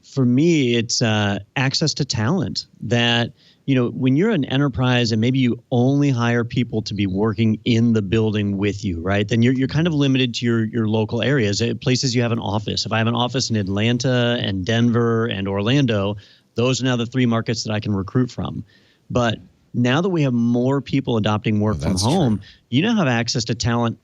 For me, it's access to talent. That when you're an enterprise and maybe you only hire people to be working in the building with you, right? Then you're kind of limited to your local areas, places you have an office. If I have an office in Atlanta and Denver and Orlando, those are now the 3 markets that I can recruit from. But now that we have more people adopting work from home, you now have access to talent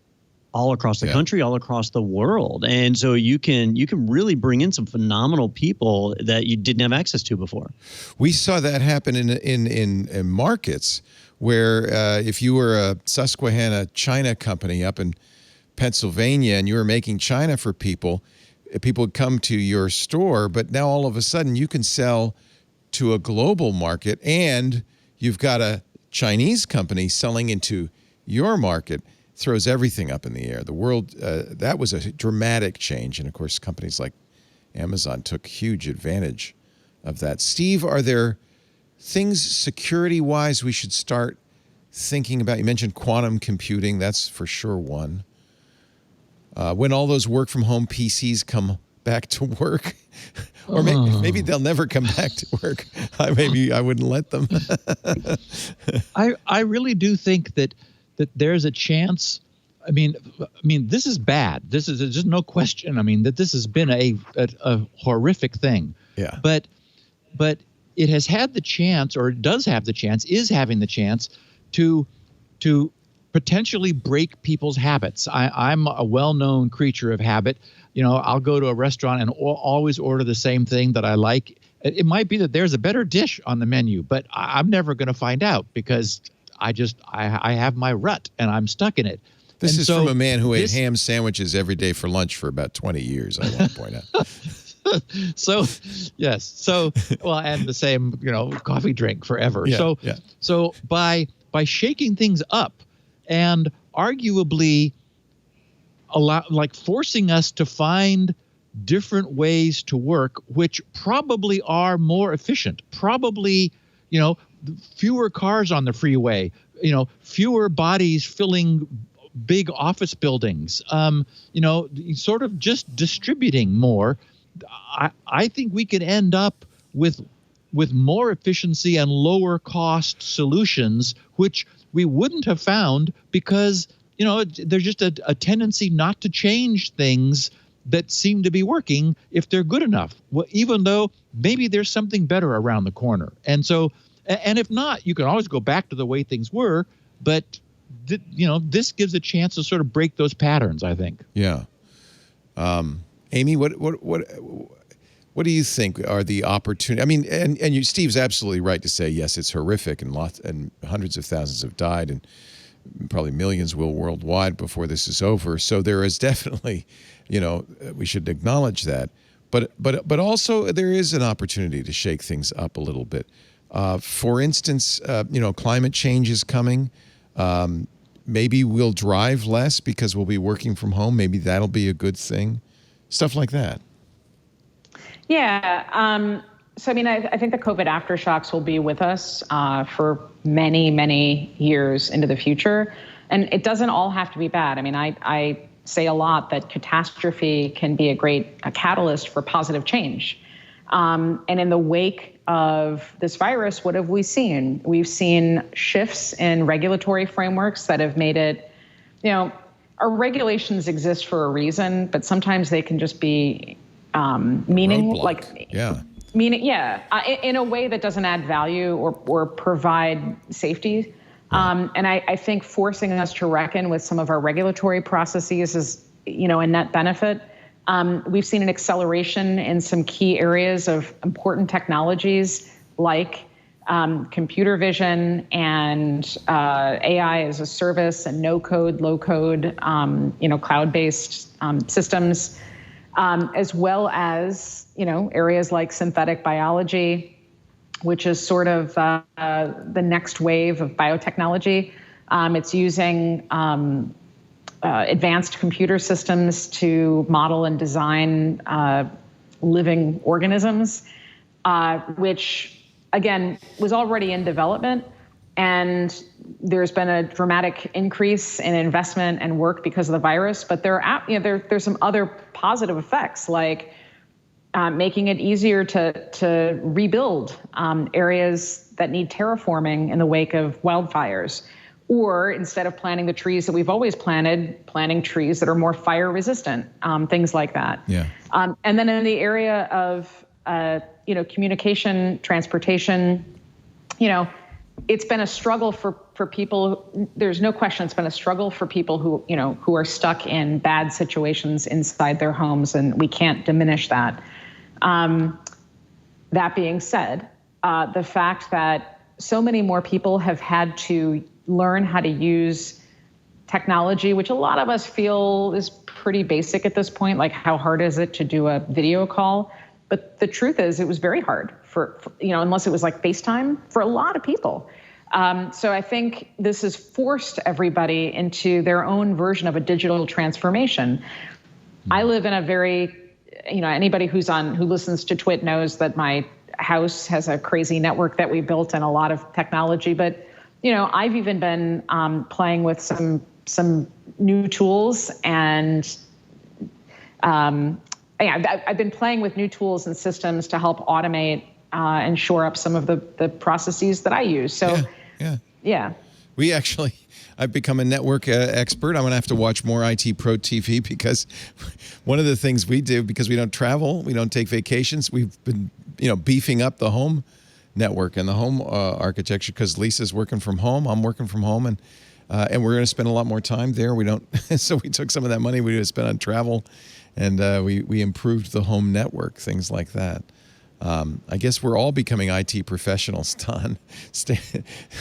all across the country, all across the world. And so you can really bring in some phenomenal people that you didn't have access to before. We saw that happen in markets where if you were a Susquehanna China company up in Pennsylvania and you were making China for people would come to your store, but now all of a sudden you can sell to a global market and you've got a Chinese company selling into your market. Throws everything up in the air. The world, that was a dramatic change. And of course, companies like Amazon took huge advantage of that. Steve, are there things security-wise we should start thinking about? You mentioned quantum computing. That's for sure one. When all those work-from-home PCs come back to work, or maybe they'll never come back to work. Maybe I wouldn't let them. I really do think that there's a chance. I mean, this is bad. There's just no question. That this has been a horrific thing. Yeah. But it has had the chance, or it does have the chance, is having the chance to potentially break people's habits. I'm a well-known creature of habit. I'll go to a restaurant and always order the same thing that I like. It might be that there's a better dish on the menu, but I'm never going to find out because I have my rut and I'm stuck in it. This is from a man who ate ham sandwiches every day for lunch for about 20 years, I want to point out. And the same, coffee drink forever. Yeah, So by shaking things up and arguably forcing us to find different ways to work, which probably are more efficient, probably, fewer cars on the freeway, fewer bodies filling big office buildings, sort of just distributing more. I think we could end up with more efficiency and lower cost solutions, which we wouldn't have found because, there's just a tendency not to change things that seem to be working if they're good enough, even though maybe there's something better around the corner. And so, and if not, you can always go back to the way things were, but this gives a chance to sort of break those patterns, I think. Yeah. Amy, what do you think are the opportunities? And Steve's absolutely right to say, yes, it's horrific and hundreds of thousands have died and probably millions will worldwide before this is over. So there is definitely, we should acknowledge that. But also there is an opportunity to shake things up a little bit. For instance, climate change is coming. Maybe we'll drive less because we'll be working from home. Maybe that'll be a good thing. Stuff like that. Yeah. I think the COVID aftershocks will be with us for many, many years into the future. And it doesn't all have to be bad. I say a lot that catastrophe can be a great catalyst for positive change. And in the wake of this virus, what have we seen? We've seen shifts in regulatory frameworks that have made it, our regulations exist for a reason, but sometimes they can just be meaning, in a way that doesn't add value or provide safety. And I think forcing us to reckon with some of our regulatory processes is, a net benefit. We've seen an acceleration in some key areas of important technologies like computer vision and AI as a service and no-code, low-code, cloud-based systems, as well as, areas like synthetic biology, which is sort of the next wave of biotechnology. It's using advanced computer systems to model and design living organisms, which, again, was already in development. And there's been a dramatic increase in investment and work because of the virus. But there's some other positive effects, like making it easier to rebuild areas that need terraforming in the wake of wildfires. Or instead of planting the trees that we've always planted, planting trees that are more fire resistant, things like that. Yeah. And then in the area of communication, transportation, it's been a struggle for people. There's no question it's been a struggle for people who are stuck in bad situations inside their homes, and we can't diminish that. That being said, the fact that so many more people have had to learn how to use technology, which a lot of us feel is pretty basic at this point, like how hard is it to do a video call? But the truth is it was very hard for unless it was like FaceTime for a lot of people. So I think this has forced everybody into their own version of a digital transformation. I live in a very, anybody who listens to TWiT knows that my house has a crazy network that we built and a lot of technology. But, I've even been playing with some new tools and I've been playing with new tools and systems to help automate and shore up some of the processes that I use. So, yeah. I've become a network expert. I'm going to have to watch more IT Pro TV because one of the things we do, because we don't travel, we don't take vacations, we've been, beefing up the home network and the home architecture because Lisa's working from home, I'm working from home, and we're going to spend a lot more time there. So we took some of that money we would spend on travel, and we improved the home network, things like that. I guess we're all becoming IT professionals, Don.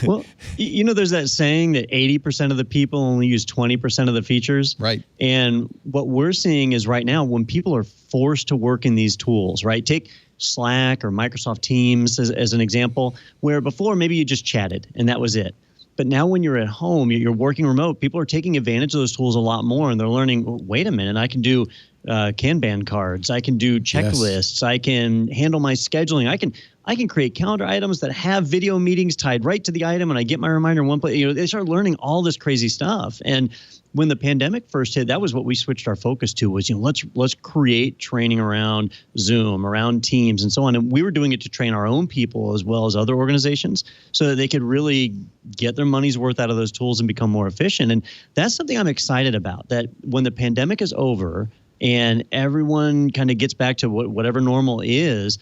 Well, there's that saying that 80% of the people only use 20% of the features. Right. And what we're seeing is right now when people are forced to work in these tools, right? Take Slack or Microsoft Teams as an example, where before maybe you just chatted and that was it. But now when you're at home, you're working remote, people are taking advantage of those tools a lot more, and they're learning, wait a minute, I can do Kanban cards, I can do checklists, I can handle my scheduling, I can create calendar items that have video meetings tied right to the item, and I get my reminder in one place. They start learning all this crazy stuff. And when the pandemic first hit, that was what we switched our focus to, was let's create training around Zoom, around Teams, and so on. And we were doing it to train our own people as well as other organizations so that they could really get their money's worth out of those tools and become more efficient. And that's something I'm excited about, that when the pandemic is over and everyone kind of gets back to whatever normal is,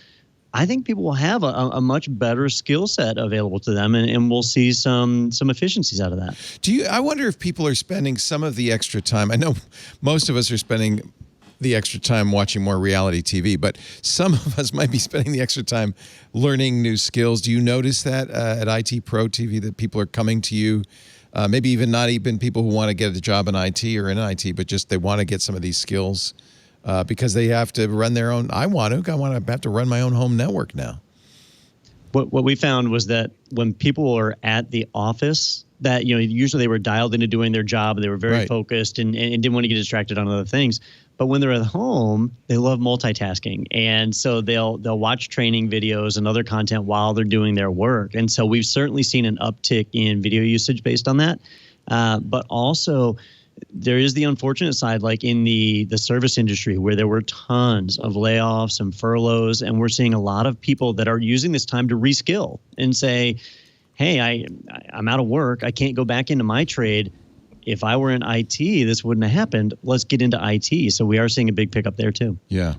I think people will have a much better skill set available to them, and we'll see some efficiencies out of that. I wonder if people are spending some of the extra time. I know most of us are spending the extra time watching more reality TV, but some of us might be spending the extra time learning new skills. Do you notice that at IT Pro TV, that people are coming to you, maybe even not even people who want to get a job in IT or in IT, but just they want to get some of these skills? Because they have to run their own. I want to have to run my own home network now. What we found was that when people were at the office, that usually they were dialed into doing their job, and they were very focused and didn't want to get distracted on other things. But when they're at home, they love multitasking, and so they'll watch training videos and other content while they're doing their work. And so we've certainly seen an uptick in video usage based on that, but also there is the unfortunate side, like in the service industry, where there were tons of layoffs and furloughs, and we're seeing a lot of people that are using this time to reskill and say, hey, I'm out of work. I can't go back into my trade. If I were in IT, this wouldn't have happened. Let's get into IT. So we are seeing a big pickup there too. Yeah.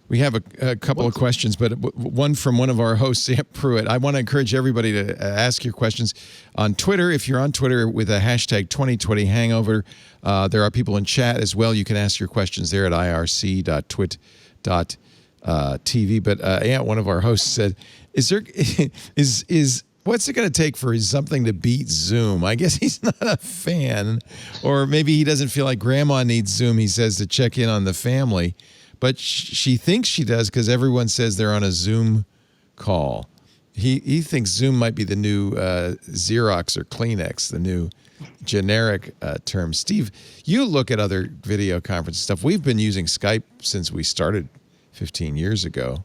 We have a couple of questions, but one from one of our hosts, Sam Pruitt. I want to encourage everybody to ask your questions on Twitter. If you're on Twitter with a hashtag 2020 Hangover, there are people in chat as well. You can ask your questions there at irc.twit.tv. But one of our hosts said, "Is what's it going to take for something to beat Zoom?" I guess he's not a fan, or maybe he doesn't feel like Grandma needs Zoom. He says to check in on the family. But she thinks she does because everyone says they're on a Zoom call. He thinks Zoom might be the new Xerox or Kleenex, the new generic term. Steve, you look at other video conference stuff. We've been using Skype since we started 15 years ago.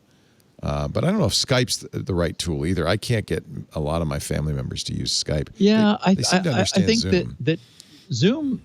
But I don't know if Skype's the right tool either. I can't get a lot of my family members to use Skype. Yeah, they seem to understand I think Zoom. that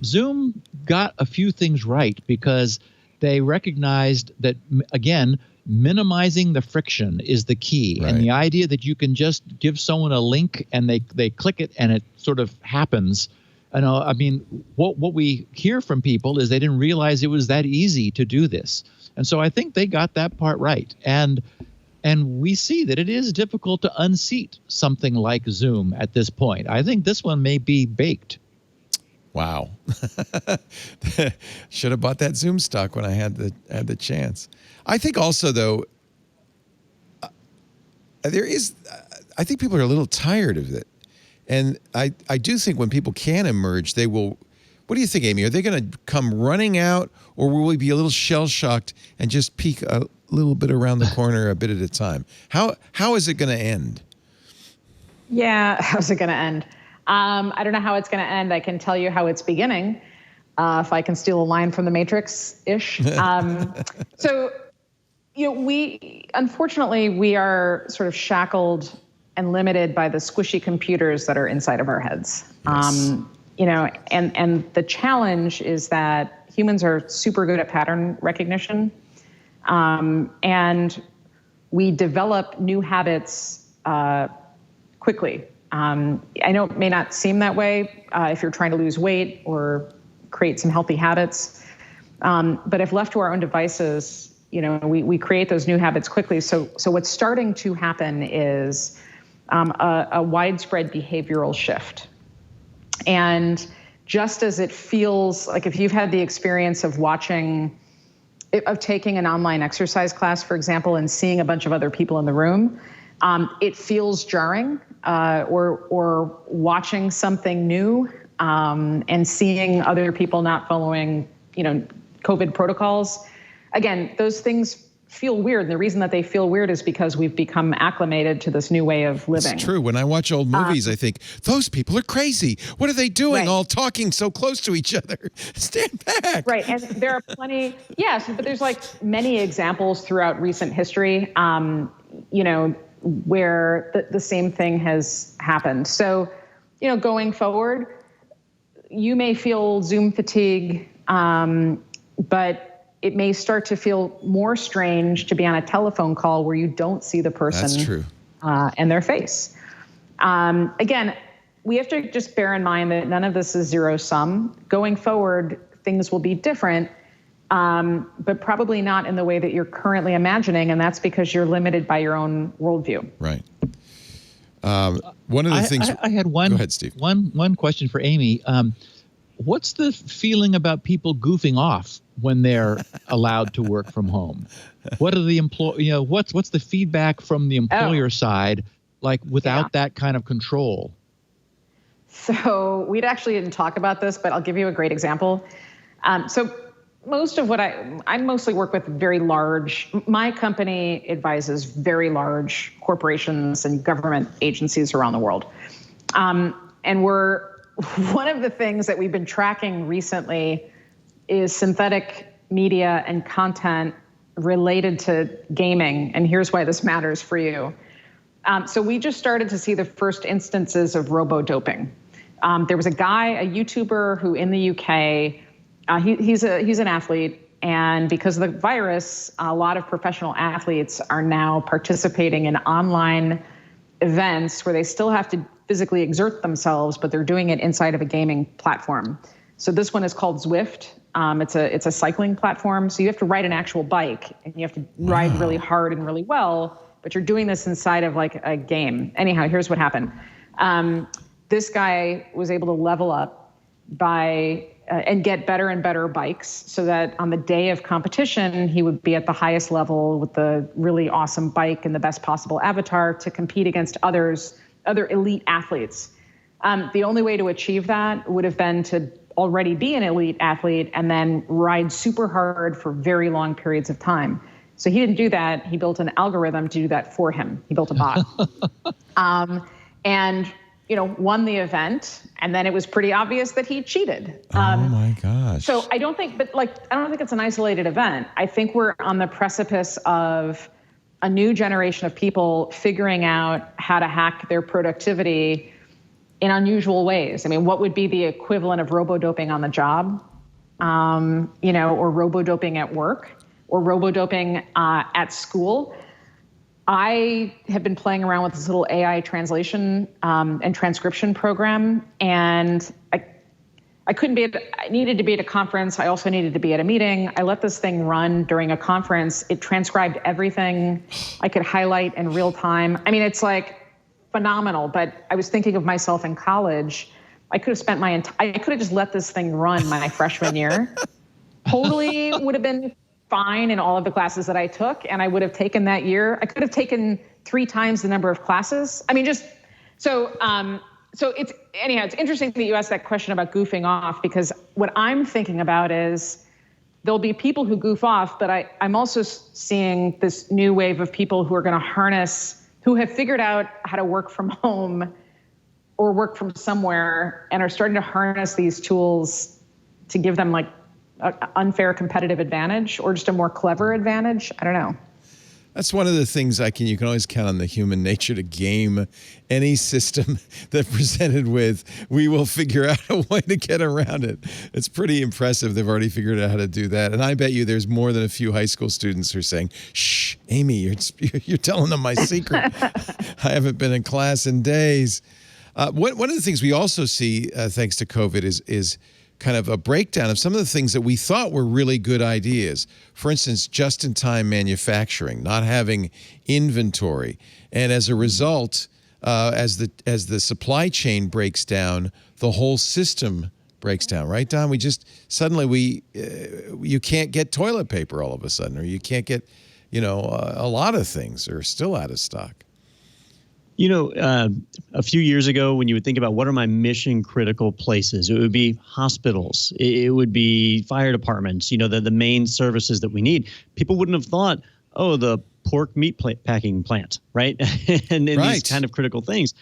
Zoom got a few things right because they recognized that, again, minimizing the friction is the key. Right. And the idea that you can just give someone a link and they click it and it sort of happens. I mean, what we hear from people is they didn't realize it was that easy to do this. And so I think they got that part right. And we see that it is difficult to unseat something like Zoom at this point. I think this one may be baked. Wow. Should have bought that Zoom stock when I had the chance. I think also, though, I think people are a little tired of it. And I do think when people can emerge, they will. What do you think, Amy? Are they going to come running out, or will we be a little shell-shocked and just peek a little bit around the corner a bit at a time? How is it going to end? Yeah, how's it going to end? I don't know how it's going to end. I can tell you how it's beginning, if I can steal a line from the Matrix-ish. So, unfortunately, we are sort of shackled and limited by the squishy computers that are inside of our heads. Yes. And the challenge is that humans are super good at pattern recognition, and we develop new habits quickly. I know it may not seem that way if you're trying to lose weight or create some healthy habits, but if left to our own devices, we create those new habits quickly. So what's starting to happen is a widespread behavioral shift. And just as it feels like, if you've had the experience of taking an online exercise class, for example, and seeing a bunch of other people in the room, it feels jarring. Or watching something new and seeing other people not following, COVID protocols. Again, those things feel weird. And the reason that they feel weird is because we've become acclimated to this new way of living. It's true. When I watch old movies, I think, those people are crazy. What are they doing? Right. All talking so close to each other. Stand back. Right. And there are plenty, yes, but there's like many examples throughout recent history, where the same thing has happened. So, going forward, you may feel Zoom fatigue, but it may start to feel more strange to be on a telephone call where you don't see the person. That's true. And their face. Again, we have to just bear in mind that none of this is zero sum. Going forward, things will be different. But probably not in the way that you're currently imagining, and that's because you're limited by your own worldview. Right. One of the things I had one. Go ahead, Steve. One question for Amy. What's the feeling about people goofing off when they're allowed to work from home? What are the what's the feedback from the employer side like without that kind of control? So we actually didn't talk about this, but I'll give you a great example. So most of what I mostly work with my company advises very large corporations and government agencies around the world. And one of the things that we've been tracking recently is synthetic media and content related to gaming. And here's why this matters for you. So we just started to see the first instances of robo-doping. There was a guy, a YouTuber, who in the UK, he's an athlete. And because of the virus, a lot of professional athletes are now participating in online events where they still have to physically exert themselves, but they're doing it inside of a gaming platform. So this one is called Zwift. It's a cycling platform. So you have to ride an actual bike, and you have to ride really hard and really well, but you're doing this inside of like a game. Anyhow, here's what happened. This guy was able to level up by and get better and better bikes, so that on the day of competition, he would be at the highest level with the really awesome bike and the best possible avatar to compete against other elite athletes. The only way to achieve that would have been to already be an elite athlete and then ride super hard for very long periods of time. So he didn't do that. He built an algorithm to do that for him. He built a bot. And won the event, and then it was pretty obvious that he cheated. Oh my gosh. So I don't think it's an isolated event. I think we're on the precipice of a new generation of people figuring out how to hack their productivity in unusual ways. I mean, what would be the equivalent of robo-doping on the job, or robo-doping at work, or robo-doping at school? I have been playing around with this little AI translation and transcription program, and I needed to be at a conference. I also needed to be at a meeting. I let this thing run during a conference. It transcribed everything. I could highlight in real time. I mean, it's like phenomenal, but I was thinking of myself in college. I could have just let this thing run my freshman year. Totally would have been fine in all of the classes that I took, and I would have taken that year. I could have taken 3 times the number of classes. I mean, so it's interesting that you asked that question about goofing off, because what I'm thinking about is there'll be people who goof off, but I'm also seeing this new wave of people who are going to who have figured out how to work from home or work from somewhere and are starting to harness these tools to give them like an unfair competitive advantage or just a more clever advantage. I don't know. That's one of the things you can always count on the human nature to game any system that presented with, we will figure out a way to get around it. It's pretty impressive. They've already figured out how to do that. And I bet you there's more than a few high school students who are saying, shh, Amy, you're telling them my secret. I haven't been in class in days. One of the things we also see, thanks to COVID, is kind of a breakdown of some of the things that we thought were really good ideas. For instance, just-in-time manufacturing, not having inventory. And as a result, as the supply chain breaks down, the whole system breaks down, right, Don? You can't get toilet paper all of a sudden, or you can't get, a lot of things are still out of stock. A few years ago, when you would think about what are my mission critical places, it would be hospitals, it would be fire departments, the main services that we need. People wouldn't have thought, the pork meat packing plant, right? and right. These kind of critical things.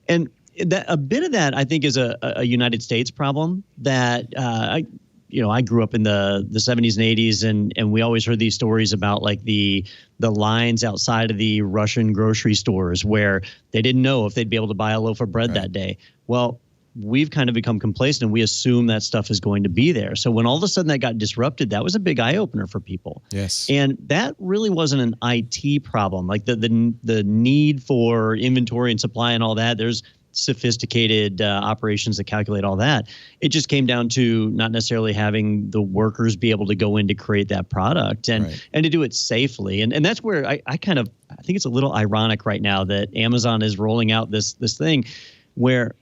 And a bit of that, I think, is a United States problem that I grew up in the 70s and 80s, and we always heard these stories about like the lines outside of the Russian grocery stores where they didn't know if they'd be able to buy a loaf of bread that day. Well, we've kind of become complacent, and we assume that stuff is going to be there. So when all of a sudden that got disrupted, that was a big eye opener for people. Yes. And that really wasn't an IT problem. Like the need for inventory and supply and all that, there's sophisticated operations that calculate all that. It just came down to not necessarily having the workers be able to go in to create that product and to do it safely. And that's where I think it's a little ironic right now that Amazon is rolling out this thing where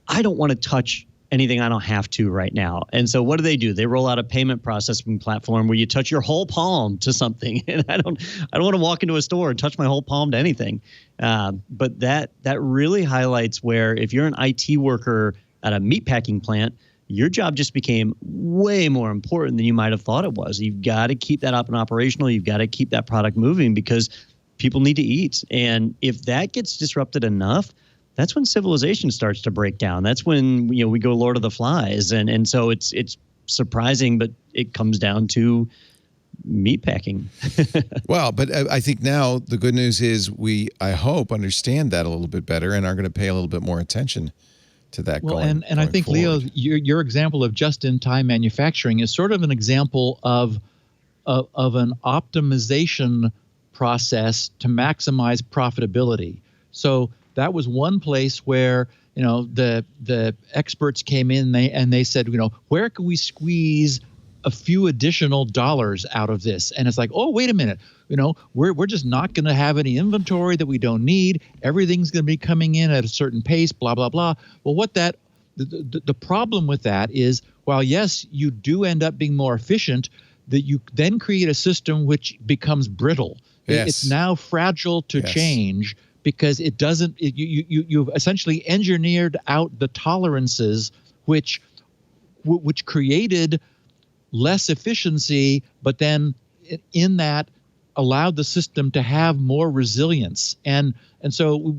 I don't want to touch anything I don't have to right now. And so what do? They roll out a payment processing platform where you touch your whole palm to something. And I don't want to walk into a store and touch my whole palm to anything. But that really highlights where if you're an IT worker at a meatpacking plant, your job just became way more important than you might have thought it was. You've got to keep that up and operational. You've got to keep that product moving because people need to eat. And if that gets disrupted enough, that's when civilization starts to break down. That's when we go Lord of the Flies, and so it's surprising, but it comes down to meatpacking. Well, but I think now the good news is I hope, understand that a little bit better and are going to pay a little bit more attention to that Well, going and I think, forward. Leo, your example of just-in-time manufacturing is sort of an example of an optimization process to maximize profitability. So that was one place where, the experts came in and they said, where can we squeeze a few additional dollars out of this? And it's like, oh, wait a minute, we're just not going to have any inventory that we don't need. Everything's going to be coming in at a certain pace, blah, blah, blah. Well, the problem with that is, while yes, you do end up being more efficient, that you then create a system which becomes brittle. Yes. It's now fragile to Yes. change because it doesn't. You've essentially engineered out the tolerances which created less efficiency, but then in that allowed the system to have more resilience. And so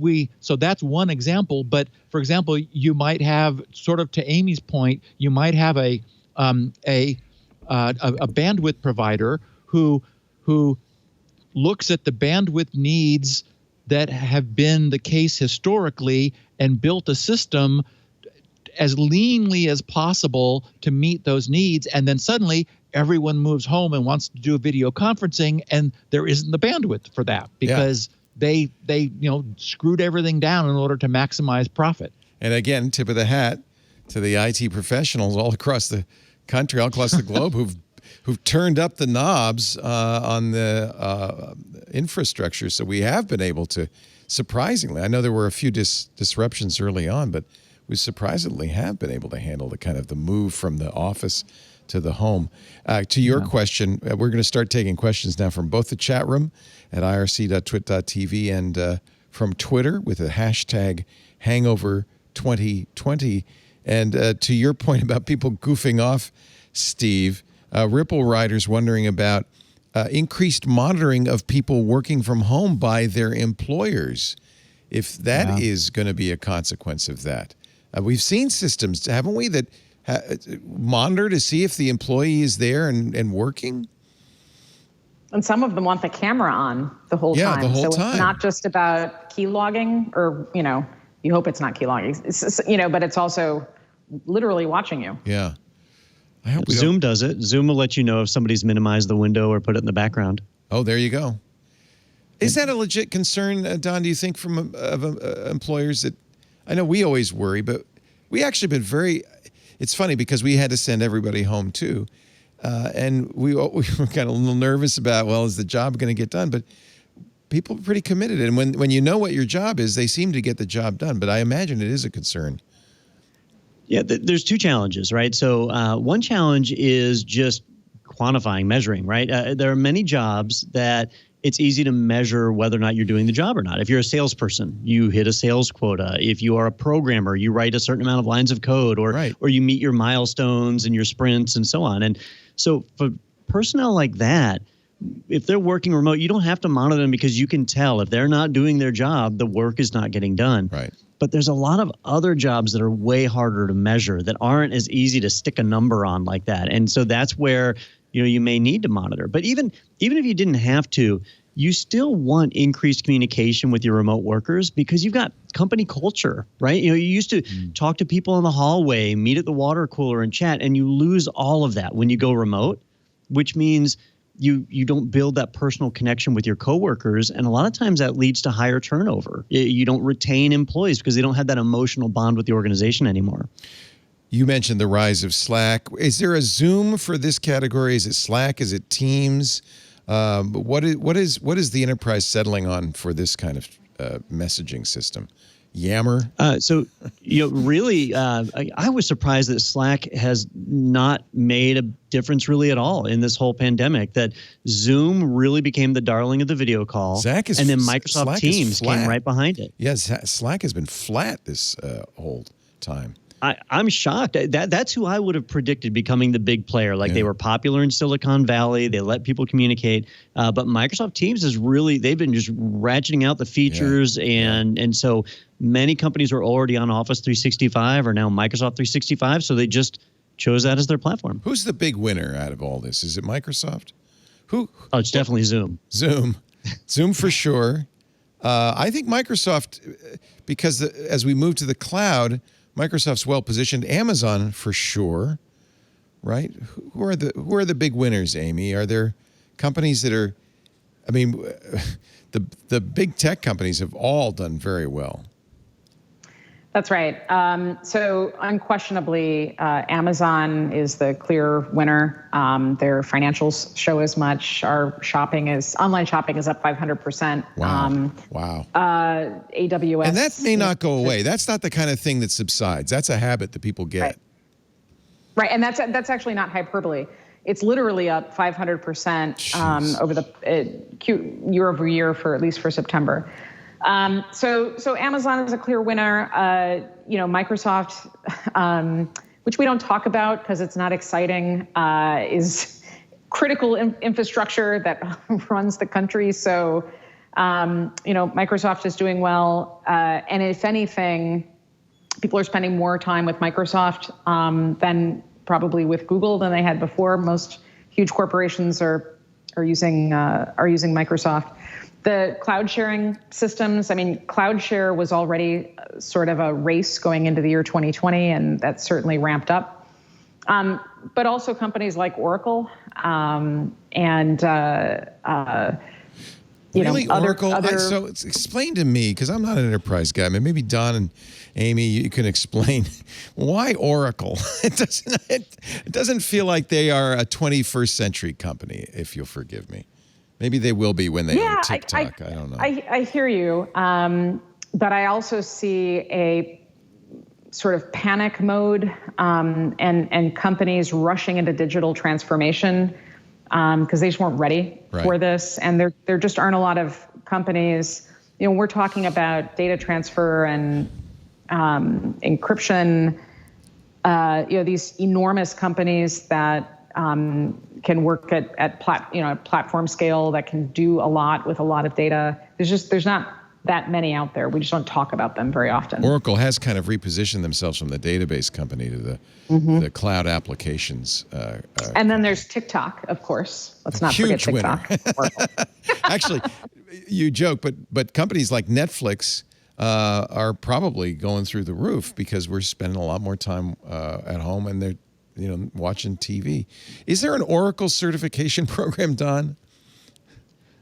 that's one example. But for example, you might have, sort of to Amy's point, you might have a bandwidth provider who looks at the bandwidth needs that have been the case historically and built a system as leanly as possible to meet those needs. And then suddenly everyone moves home and wants to do a video conferencing, and there isn't the bandwidth for that because they screwed everything down in order to maximize profit. And again, tip of the hat to the IT professionals all across the country, all across the globe who've turned up the knobs on the infrastructure. So we have been able to, surprisingly, I know there were a few disruptions early on, but we surprisingly have been able to handle the move from the office to the home. To your question, we're going to start taking questions now from both the chat room at irc.twit.tv and from Twitter with the hashtag Hangover 2020. And to your point about people goofing off, Steve, Ripple Riders wondering about increased monitoring of people working from home by their employers, if that is going to be a consequence of that. We've seen systems, haven't we, that monitor to see if the employee is there and working? And some of them want the camera on the whole time. The whole so time. It's not just about key logging, or, you hope it's not key logging, but it's also literally watching you. Yeah. I hope Zoom does it. Zoom will let you know if somebody's minimized the window or put it in the background. Oh, there you go. Is that a legit concern, Don, do you think, from employers? That I know we always worry, but we actually been very, it's funny because we had to send everybody home too. And we were kind of a little nervous about, well, is the job going to get done? But people are pretty committed. And when you know what your job is, they seem to get the job done. But I imagine it is a concern. Yeah, there's two challenges, right? So one challenge is just quantifying, measuring, right? There are many jobs that it's easy to measure whether or not you're doing the job or not. If you're a salesperson, you hit a sales quota. If you are a programmer, you write a certain amount of lines of code, or you meet your milestones and your sprints and so on. And so for personnel like that, if they're working remote, you don't have to monitor them because you can tell if they're not doing their job, the work is not getting done. Right. But there's a lot of other jobs that are way harder to measure, that aren't as easy to stick a number on like that. And so that's where, you may need to monitor. But even if you didn't have to, you still want increased communication with your remote workers because you've got company culture, right? You used to talk to people in the hallway, meet at the water cooler and chat, and you lose all of that when you go remote, which means you don't build that personal connection with your coworkers, and a lot of times that leads to higher turnover. You don't retain employees because they don't have that emotional bond with the organization anymore. You mentioned the rise of Slack. Is there a Zoom for this category? Is it Slack? Is it Teams? What is the enterprise settling on for this kind of messaging system? Yammer? So, really, I was surprised that Slack has not made a difference really at all in this whole pandemic, that Zoom really became the darling of the video call. And then Microsoft Slack Teams came right behind it. Yes, Slack has been flat this whole time. I'm shocked. That's who I would have predicted becoming the big player. They were popular in Silicon Valley. They let people communicate. But Microsoft Teams is really, they've been just ratcheting out the features. And so many companies were already on Office 365 or now Microsoft 365. So they just chose that as their platform. Who's the big winner out of all this? Is it Microsoft? Oh, it's definitely Zoom. Zoom for sure. I think Microsoft, because as we move to the cloud, Microsoft's well positioned. Amazon for sure, right? Who are the big winners, Amy? Are there companies that are? I mean, the big tech companies have all done very well. That's right. So unquestionably, Amazon is the clear winner. Their financials show as much. Online shopping is up 500%. Wow. AWS. And that may not go away. That's not the kind of thing that subsides. That's a habit that people get. Right. And that's actually not hyperbole. It's literally up 500% over the year over year for at least for September. So Amazon is a clear winner. Microsoft, which we don't talk about because it's not exciting, is critical infrastructure that runs the country. So, Microsoft is doing well. And if anything, people are spending more time with Microsoft than probably with Google than they had before. Most huge corporations are using Microsoft. The cloud sharing systems, cloud share was already sort of a race going into the year 2020, and that's certainly ramped up. But also companies like Oracle Really, Oracle? So explain to me, because I'm not an enterprise guy. Maybe Don and Amy, you can explain why Oracle. It doesn't feel like they are a 21st century company, if you'll forgive me. Maybe they will be when they own TikTok. I don't know. I hear you. But I also see a sort of panic mode and companies rushing into digital transformation because they just weren't ready for this. And there just aren't a lot of companies. We're talking about data transfer and encryption. These enormous companies that can work at platform scale, that can do a lot with a lot of data. There's not that many out there. We just don't talk about them very often. Oracle has kind of repositioned themselves from the database company to the cloud applications. And then there's TikTok, of course. Let's not forget TikTok. Actually, you joke, but companies like Netflix are probably going through the roof because we're spending a lot more time at home and they're watching TV. Is there an Oracle certification program, Don?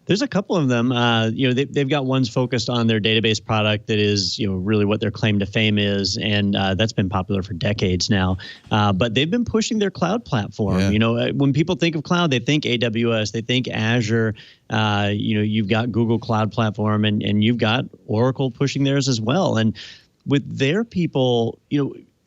There's a couple of them. They've got ones focused on their database product that is, really what their claim to fame is, and that's been popular for decades now. But they've been pushing their cloud platform. Yeah. When people think of cloud, they think AWS, they think Azure. You've got Google Cloud Platform, and you've got Oracle pushing theirs as well. And with their people,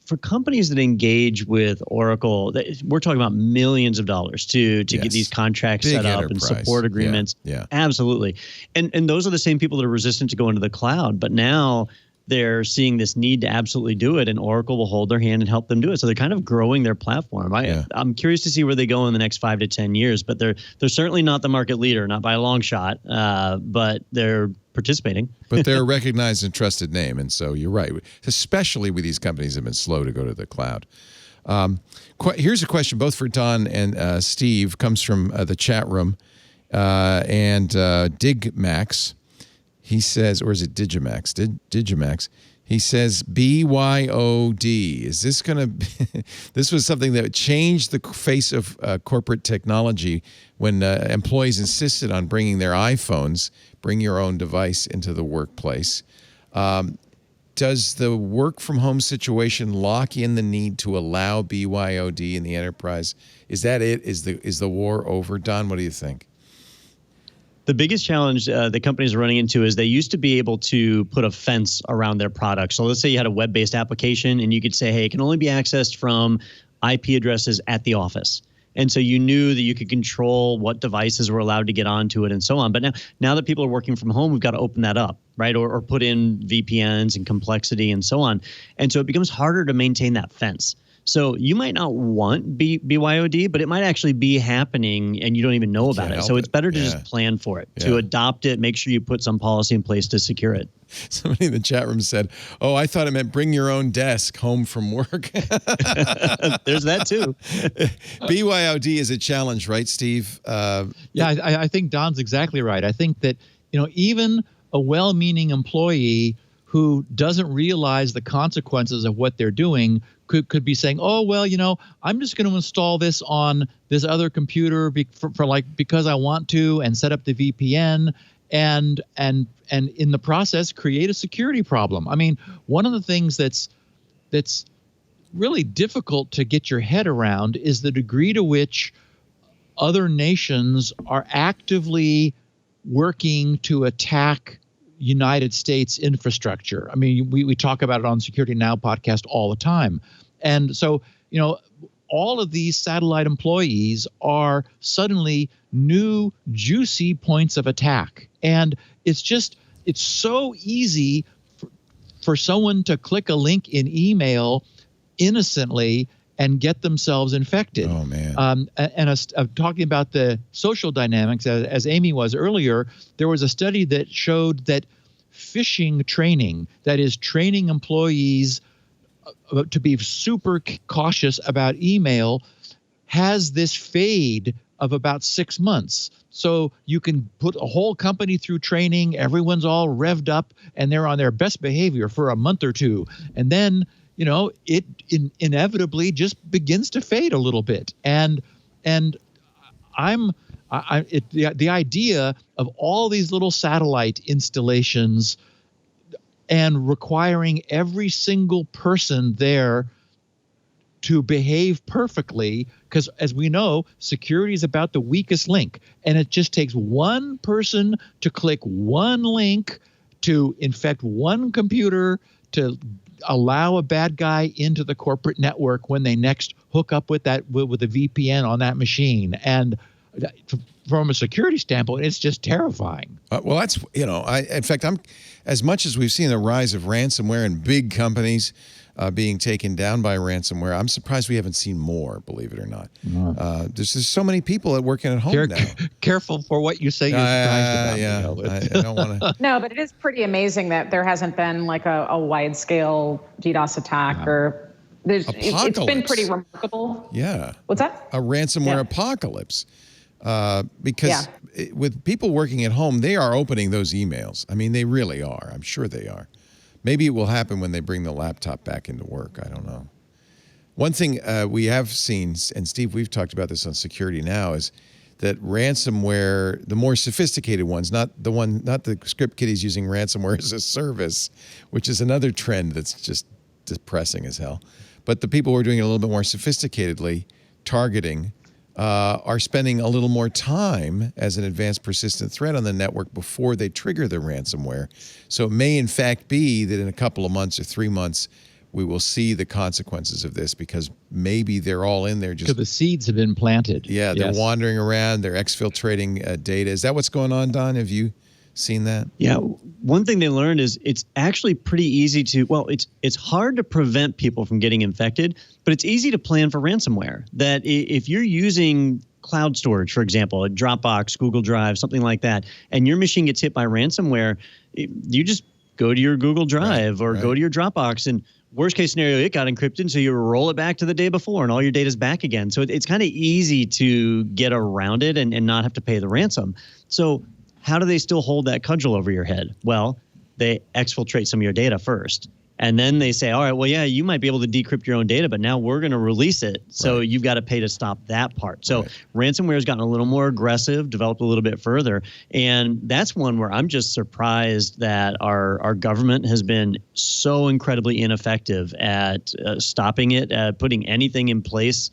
for companies that engage with Oracle, we're talking about millions of dollars to get these contracts set up and support agreements. Yeah. Absolutely. And those are the same people that are resistant to go into the cloud. But now they're seeing this need to absolutely do it, and Oracle will hold their hand and help them do it. So they're kind of growing their platform. I'm curious to see where they go in the next 5 to 10 years, but they're certainly not the market leader, not by a long shot, but they're participating. But they're a recognized and trusted name, and so you're right, especially with these companies that have been slow to go to the cloud. Here's a question both for Don and Steve, comes from the chat room, and Digmax. He says, or is it Digimax? Digimax. He says, BYOD. Is this going to be, this was something that changed the face of corporate technology when employees insisted on bringing their iPhones, bring your own device into the workplace. Does the work from home situation lock in the need to allow BYOD in the enterprise? Is that it? Is the war over? Don, what do you think? The biggest challenge the companies are running into is they used to be able to put a fence around their product. So let's say you had a web-based application and you could say, hey, it can only be accessed from IP addresses at the office. And so you knew that you could control what devices were allowed to get onto it and so on. But now that people are working from home, we've got to open that up, right? Or put in VPNs and complexity and so on. And so it becomes harder to maintain that fence. So you might not want BYOD, but it might actually be happening and you don't even know about it. So it's better to just plan for it, to adopt it, make sure you put some policy in place to secure it. Somebody in the chat room said, oh, I thought it meant bring your own desk home from work. There's that too. BYOD is a challenge, right, Steve? I think Don's exactly right. I think that, even a well-meaning employee who who doesn't realize the consequences of what they're doing could be saying, oh, well, I'm just going to install this on this other computer because I want to, and set up the VPN and in the process create a security problem. I mean, one of the things that's really difficult to get your head around is the degree to which other nations are actively working to attack United States infrastructure. I mean, we talk about it on Security Now podcast all the time. And so, all of these satellite employees are suddenly new juicy points of attack. And it's so easy for someone to click a link in email innocently and get themselves infected. Oh, man. Talking about the social dynamics, as Amy was earlier, there was a study that showed that phishing training, that is training employees to be super cautious about email, has this fade of about 6 months. So you can put a whole company through training, everyone's all revved up, and they're on their best behavior for a month or two. And then it inevitably just begins to fade a little bit. And the idea of all these little satellite installations and requiring every single person there to behave perfectly, because as we know, security is about the weakest link, and it just takes one person to click one link to infect one computer to allow a bad guy into the corporate network when they next hook up with the VPN on that machine. And from a security standpoint, it's just terrifying. Well, that's, in fact, as much as we've seen the rise of ransomware and big companies being taken down by ransomware, I'm surprised we haven't seen more, believe it or not. There's just so many people that working at home now. Careful for what you say you're surprised about. Yeah, I don't want to. No, but it is pretty amazing that there hasn't been like a wide-scale DDoS attack or it's been pretty remarkable. Yeah. What's that? A ransomware apocalypse. Because with people working at home, they are opening those emails. I mean, they really are. I'm sure they are. Maybe it will happen when they bring the laptop back into work. I don't know. One thing we have seen, and Steve, we've talked about this on Security Now, is that ransomware, the more sophisticated ones, not the script kiddies using ransomware as a service, which is another trend that's just depressing as hell. But the people who are doing it a little bit more sophisticatedly, targeting, are spending a little more time as an advanced persistent threat on the network before they trigger the ransomware. So it may in fact be that in a couple of months or 3 months, we will see the consequences of this, because maybe they're all in there just... So the seeds have been planted. Yeah, they're wandering around, they're exfiltrating data. Is that what's going on, Don? Have you seen that? Yeah, one thing they learned is it's actually pretty easy to, it's hard to prevent people from getting infected, but it's easy to plan for ransomware. That if you're using cloud storage, for example, a Dropbox, Google Drive, something like that, and your machine gets hit by ransomware, you just go to your Google Drive or go to your Dropbox, and worst case scenario, it got encrypted, so you roll it back to the day before and all your data's back again. So it's kind of easy to get around it and not have to pay the ransom. So how do they still hold that cudgel over your head? Well, they exfiltrate some of your data first. And then they say, all right, well, yeah, you might be able to decrypt your own data, but now we're going to release it. So you've got to pay to stop that part. So ransomware has gotten a little more aggressive, developed a little bit further. And that's one where I'm just surprised that our government has been so incredibly ineffective at stopping it, putting anything in place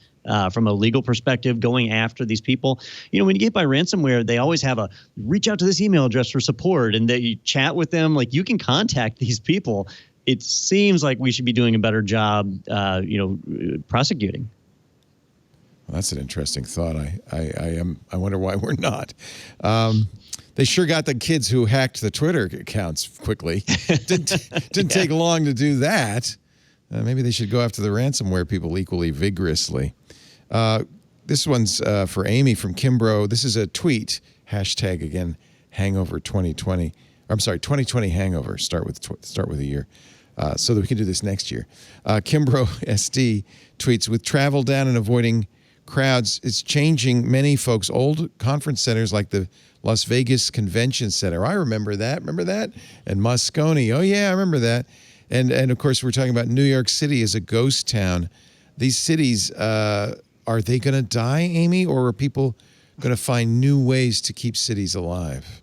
from a legal perspective, going after these people. When you get by ransomware, they always have reach out to this email address for support, and that you chat with them. Like, you can contact these people. It seems like we should be doing a better job, prosecuting. Well, that's an interesting thought. I wonder why we're not. They sure got the kids who hacked the Twitter accounts quickly. Didn't take long to do that. Maybe they should go after the ransomware people equally vigorously. This one's for Amy from Kimbrough. This is a tweet. Hashtag again, Hangover 2020. I'm sorry, 2020 Hangover. Start with a year. So that we can do this next year. Kimbrough SD tweets, with travel down and avoiding crowds. It's changing many folks' old conference centers like the Las Vegas Convention Center. I remember that. Remember that? And Moscone. Oh, yeah, I remember that. And of course, we're talking about New York City as a ghost town. These cities, are they going to die, Amy, or are people going to find new ways to keep cities alive?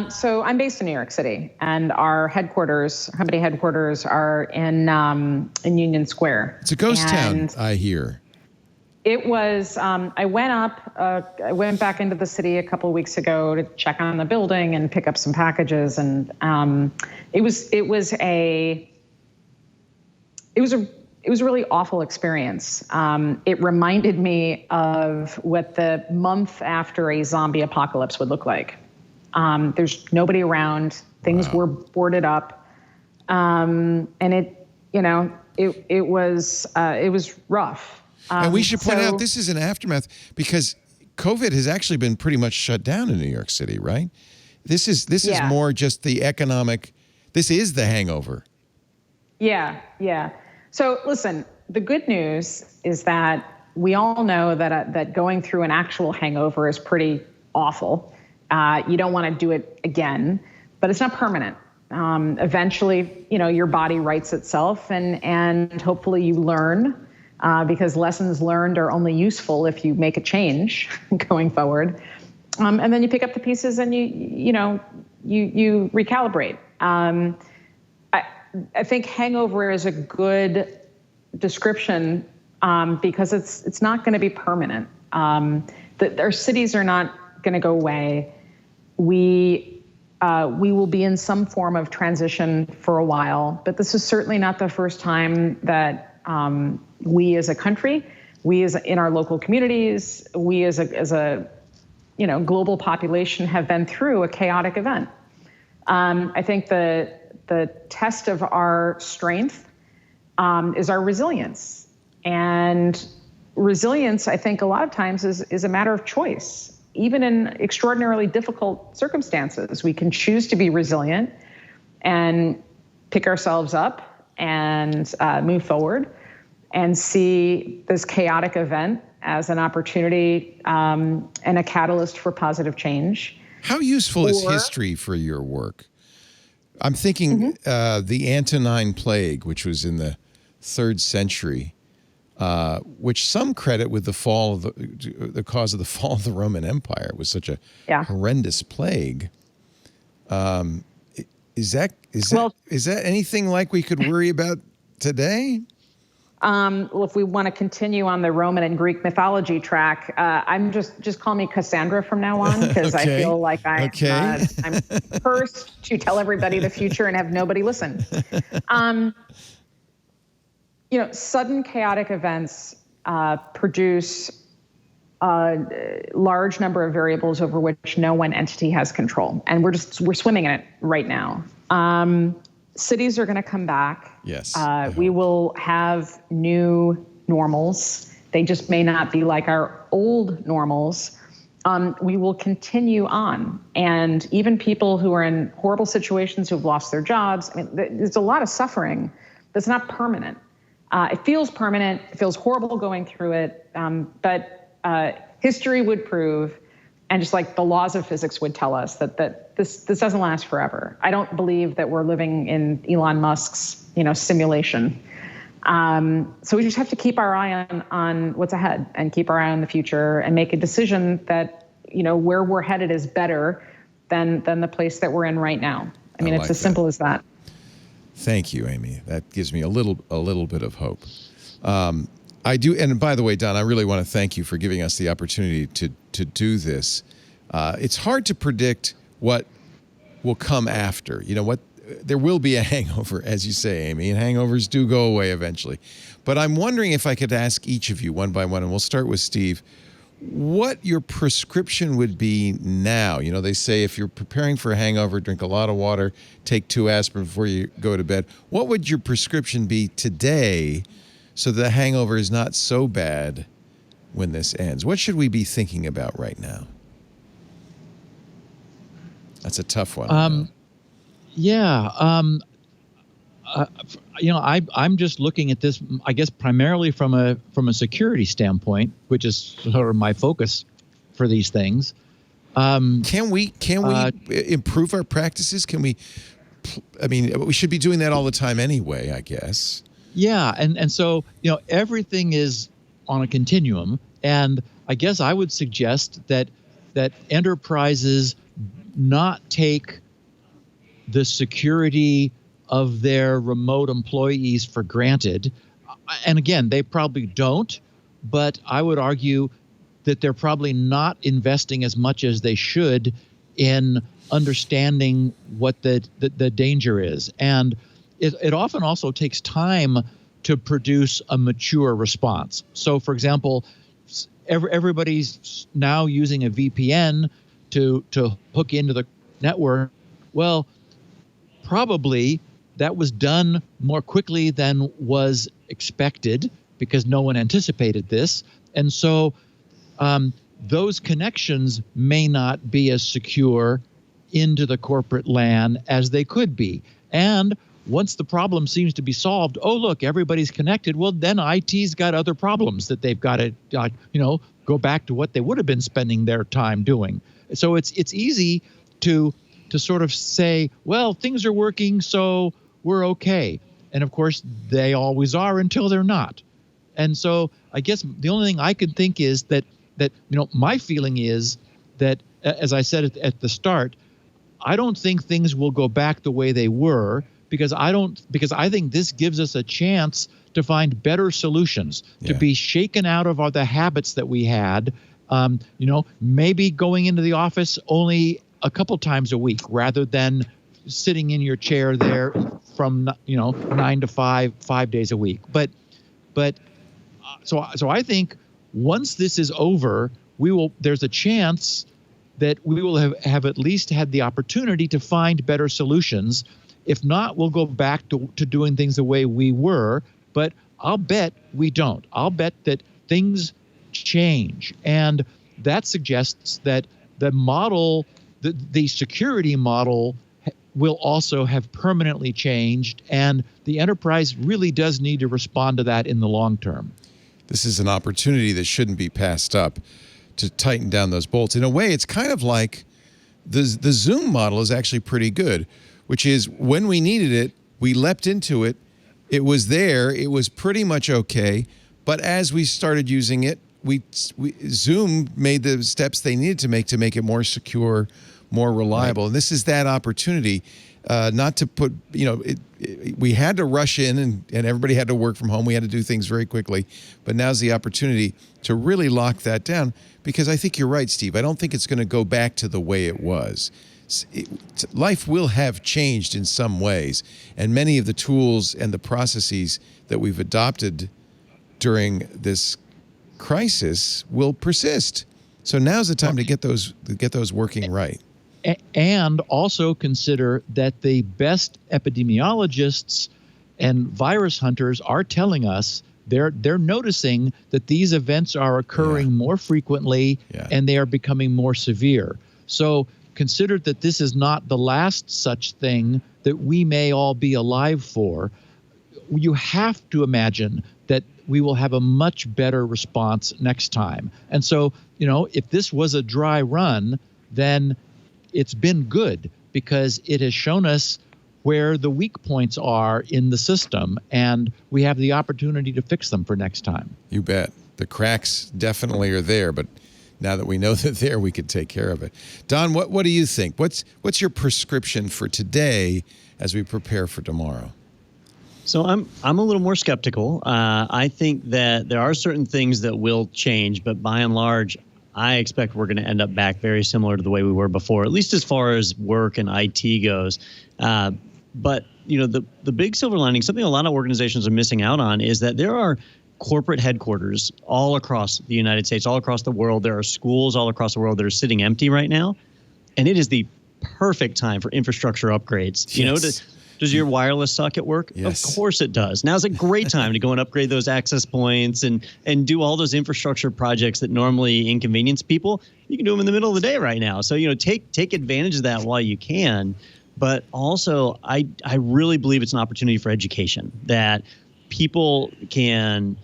So I'm based in New York City, and our company headquarters, are in Union Square. It's a ghost town, I hear. It was. I went back into the city a couple of weeks ago to check on the building and pick up some packages, and it was a really awful experience. It reminded me of what the month after a zombie apocalypse would look like. There's nobody around. Things were boarded up, and it was rough. And we should point out this is an aftermath because COVID has actually been pretty much shut down in New York City, right? This is more just the economic. This is the hangover. Yeah. So listen, the good news is that we all know that going through an actual hangover is pretty awful. You don't want to do it again, but it's not permanent. Eventually, your body rights itself, and hopefully you learn, because lessons learned are only useful if you make a change going forward. And then you pick up the pieces and you recalibrate. I think hangover is a good description because it's not going to be permanent. Our cities are not going to go away. We will be in some form of transition for a while, but this is certainly not the first time that we as a country, we as in our local communities, we as a global population have been through a chaotic event. I think the test of our strength is our resilience. And resilience, I think a lot of times is a matter of choice. Even in extraordinarily difficult circumstances, we can choose to be resilient and pick ourselves up and move forward and see this chaotic event as an opportunity and a catalyst for positive change. How useful is history for your work? I'm thinking the Antonine Plague, which was in the 3rd century, which some credit with the fall of the cause of the fall of the Roman Empire. It was such a horrendous plague. Is that anything like we could worry about today? Well, if we want to continue on the Roman and Greek mythology track, I'm just call me Cassandra from now on, because I feel like I'm cursed to tell everybody the future and have nobody listen. Sudden chaotic events produce a large number of variables over which no one entity has control, and we're swimming in it right now. Cities are going to come back. Yes. We will have new normals. They just may not be like our old normals. We will continue on. And even people who are in horrible situations, who've lost their jobs, there's a lot of suffering that's not permanent. It feels permanent. It feels horrible going through it. But history would prove, and just like the laws of physics would tell us, that this doesn't last forever. I don't believe that we're living in Elon Musk's simulation. So we just have to keep our eye on what's ahead and keep our eye on the future and make a decision that where we're headed is better than the place that we're in right now. It's as simple as that. Thank you, Amy. That gives me a little bit of hope. I do, and by the way, Don, I really want to thank you for giving us the opportunity to do this. It's hard to predict what will come after. There will be a hangover, as you say, Amy, and hangovers do go away eventually. But I'm wondering if I could ask each of you one by one, and we'll start with Steve, what your prescription would be now. They say if you're preparing for a hangover, drink a lot of water, take 2 aspirin before you go to bed. What would your prescription be today so the hangover is not so bad when this ends? What should we be thinking about right now? That's a tough one. I'm just looking at this, I guess, primarily from a security standpoint, which is sort of my focus for these things. Can we improve our practices? Can we? I mean, we should be doing that all the time anyway, I guess. Yeah, and so everything is on a continuum, and I guess I would suggest that enterprises not take the security of their remote employees for granted. And again, they probably don't, but I would argue that they're probably not investing as much as they should in understanding what the danger is. And it often also takes time to produce a mature response. So, for example, everybody's now using a VPN to hook into the network. Well, probably that was done more quickly than was expected because no one anticipated this. And so those connections may not be as secure into the corporate LAN as they could be. And once the problem seems to be solved, oh, look, everybody's connected. Well, then IT's got other problems that they've got to, go back to what they would have been spending their time doing. So it's easy to sort of say, well, things are working, so we're okay. And of course, they always are until they're not. And so I guess the only thing I can think is that my feeling is that, as I said at the start, I don't think things will go back the way they were because I think this gives us a chance to find better solutions, to be shaken out of the habits that we had. Maybe going into the office only a couple times a week rather than sitting in your chair there from 9 to 5 days a week. But so I think once this is over, there's a chance that we will have at least had the opportunity to find better solutions. If not, we'll go back to doing things the way we were. But I'll bet we don't. I'll bet that things change. And that suggests that the model, the security model, will also have permanently changed. And the enterprise really does need to respond to that in the long term. This is an opportunity that shouldn't be passed up to tighten down those bolts. In a way, it's kind of like the Zoom model is actually pretty good, which is when we needed it, we leapt into it. It was there. It was pretty much okay. But as we started using it, Zoom made the steps they needed to make it more secure, more reliable. Right. And this is that opportunity, not to put, we had to rush in and everybody had to work from home. We had to do things very quickly. But now's the opportunity to really lock that down because I think you're right, Steve. I don't think it's going to go back to the way it was. Life will have changed in some ways, and many of the tools and the processes that we've adopted during this crisis will persist. So now's the time to get those working right. And also consider that the best epidemiologists and virus hunters are telling us they're noticing that these events are occurring more frequently and they are becoming more severe. So consider that this is not the last such thing that we may all be alive for. You have to imagine that we will have a much better response next time. And so, if this was a dry run, then it's been good because it has shown us where the weak points are in the system, and we have the opportunity to fix them for next time. You bet. The cracks definitely are there, but now that we know they're there, we could take care of it. Don, what do you think? What's your prescription for today as we prepare for tomorrow? So I'm a little more skeptical. I think that there are certain things that will change, but by and large, I expect we're going to end up back very similar to the way we were before, at least as far as work and IT goes. But the big silver lining, something a lot of organizations are missing out on, is that there are corporate headquarters all across the United States, all across the world. There are schools all across the world that are sitting empty right now, and it is the perfect time for infrastructure upgrades. Yes. Does your wireless suck at work? Yes. Of course it does. Now's a great time to go and upgrade those access points and do all those infrastructure projects that normally inconvenience people. You can do them in the middle of the day right now. So, take advantage of that while you can. But also, I really believe it's an opportunity for education, that people can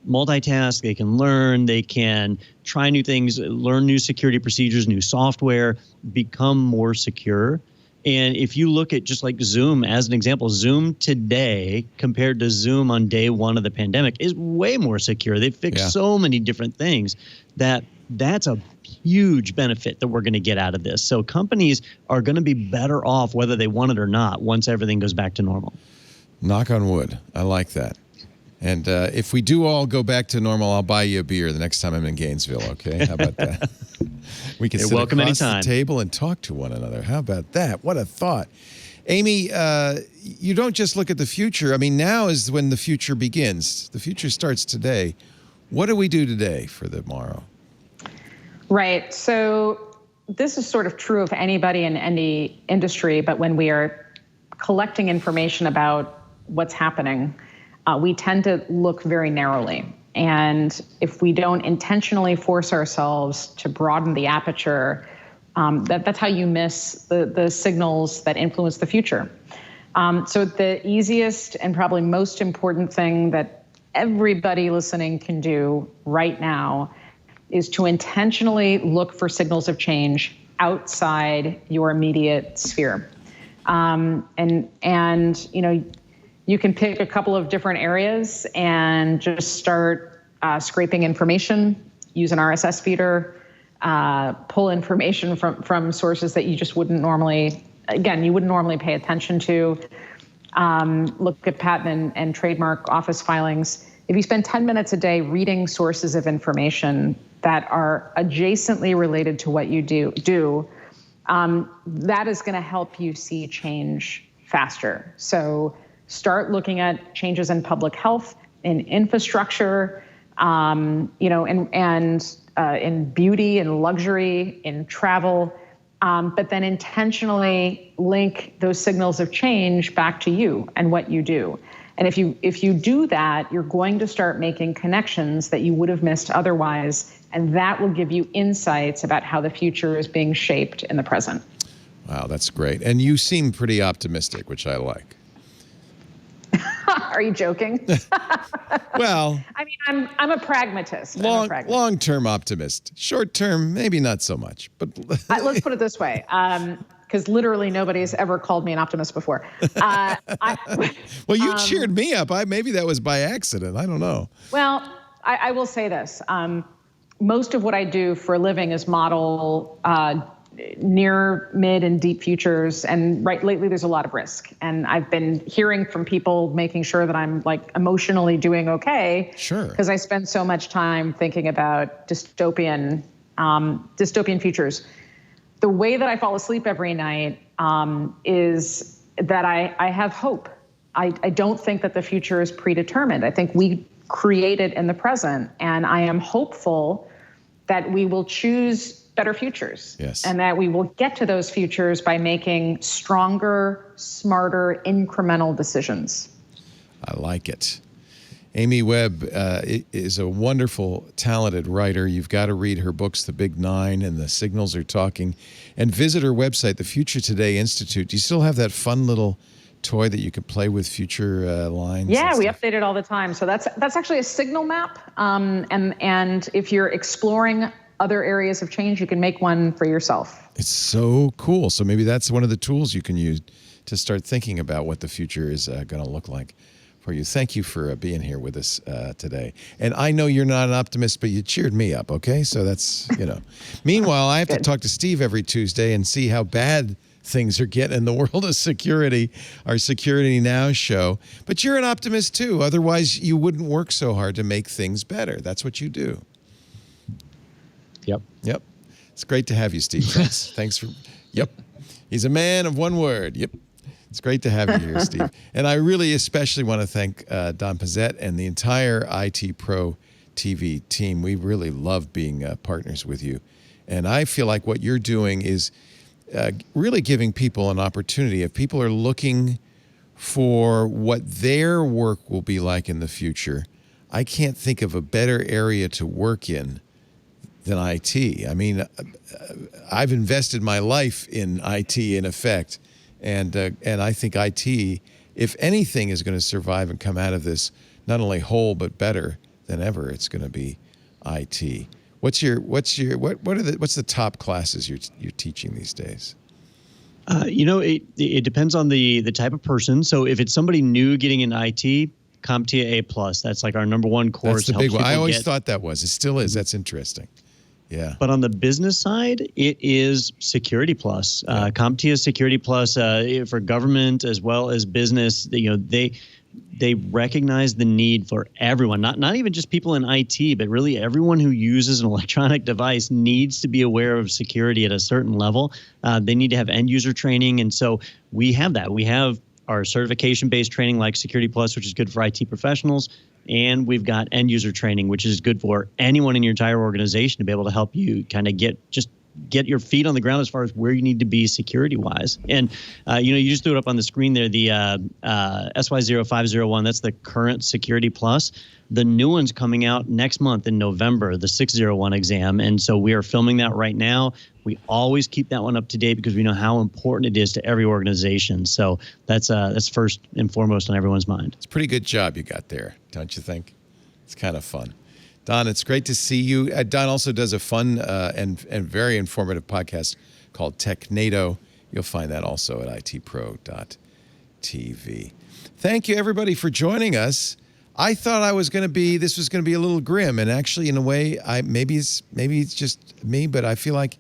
multitask, they can learn, they can try new things, learn new security procedures, new software, become more secure. And if you look at just like Zoom as an example, Zoom today compared to Zoom on day one of the pandemic is way more secure. They've fixed so many different things that's a huge benefit that we're going to get out of this. So companies are going to be better off whether they want it or not once everything goes back to normal. Knock on wood. I like that. And if we do all go back to normal, I'll buy you a beer the next time I'm in Gainesville, okay? How about that? We can sit welcome across anytime. the table and talk to one another. How about that? What a thought. Amy, you don't just look at the future. I mean, now is when the future begins. The future starts today. What do we do today for the tomorrow? Right. So this is sort of true of anybody in any industry, but when we are collecting information about what's happening, we tend to look very narrowly. And if we don't intentionally force ourselves to broaden the aperture, that's how you miss the signals that influence the future. So the easiest and probably most important thing that everybody listening can do right now is to intentionally look for signals of change outside your immediate sphere. And you know, you can pick a couple of different areas and just start scraping information, use an RSS feeder, pull information from sources that you just wouldn't normally, you wouldn't normally pay attention to. Look at patent and trademark office filings. If you spend 10 minutes a day reading sources of information that are adjacently related to what you do, that is going to help you see change faster. So start looking at changes in public health, in infrastructure, and in beauty and luxury, in travel, but then intentionally link those signals of change back to you and what you do. And if you do that, you're going to start making connections that you would have missed otherwise, and that will give you insights about how the future is being shaped in the present. Wow, that's great. And you seem pretty optimistic, which I like. Are you joking? Well, I mean, I'm a pragmatist. Long-term optimist. Short-term, maybe not so much. But let's put it this way, because literally nobody's ever called me an optimist before. Well, you cheered me up. Maybe that was by accident. I don't know. Well, I will say this. Most of what I do for a living is model near, mid, and deep futures. And lately there's a lot of risk. And I've been hearing from people making sure that I'm like emotionally doing okay. Sure. Because I spend so much time thinking about dystopian futures. The way that I fall asleep every night is that I have hope. I don't think that the future is predetermined. I think we create it in the present. And I am hopeful that we will choose better futures. Yes. And that we will get to those futures by making stronger, smarter, incremental decisions. I like it. Amy Webb is a wonderful, talented writer. You've got to read her books, The Big Nine and The Signals Are Talking, and visit her website, the Future Today Institute. Do you still have that fun little toy that you can play with future lines? Yeah, we update it all the time. So that's actually a signal map. And if you're exploring other areas of change, you can make one for yourself. It's so cool. So maybe that's one of the tools you can use to start thinking about what the future is going to look like for you. Thank you for being here with us today. And I know you're not an optimist, but you cheered me up, okay? So that's, Meanwhile, I have to talk to Steve every Tuesday and see how bad things are getting in the world of security, our Security Now show. But you're an optimist too. Otherwise, you wouldn't work so hard to make things better. That's what you do. Yep. It's great to have you, Steve. Thanks for, He's a man of one word. Yep. It's great to have you here, Steve. And I really especially want to thank Don Pezet and the entire IT Pro TV team. We really love being partners with you. And I feel like what you're doing is really giving people an opportunity. If people are looking for what their work will be like in the future, I can't think of a better area to work in than IT. I mean, I've invested my life in IT in effect, And I think IT, if anything, is going to survive and come out of this not only whole but better than ever. It's going to be IT. What's the top classes you're teaching these days? It depends on the type of person. So if it's somebody new getting into IT, CompTIA A+, that's like our number one course. That's the big one. I always thought that was. It still is. That's interesting. Yeah. But on the business side, it is Security Plus. CompTIA Security Plus for government as well as business. They recognize the need for everyone, not even just people in IT, but really everyone who uses an electronic device needs to be aware of security at a certain level. They need to have end user training. And so we have that. We have our certification-based training like Security Plus, which is good for IT professionals. And we've got end user training, which is good for anyone in your entire organization to be able to help you kind of get your feet on the ground as far as where you need to be security-wise. And, you just threw it up on the screen there, the SY0501, that's the current Security Plus. The new one's coming out next month in November, the 601 exam. And so we are filming that right now. We always keep that one up to date because we know how important it is to every organization. So that's first and foremost on everyone's mind. It's a pretty good job you got there, don't you think? It's kind of fun. Don, it's great to see you. Don also does a fun and very informative podcast called TechNado. You'll find that also at itpro.tv. Thank you, everybody, for joining us. I thought this was going to be a little grim, and actually, in a way, maybe it's just me, but I feel like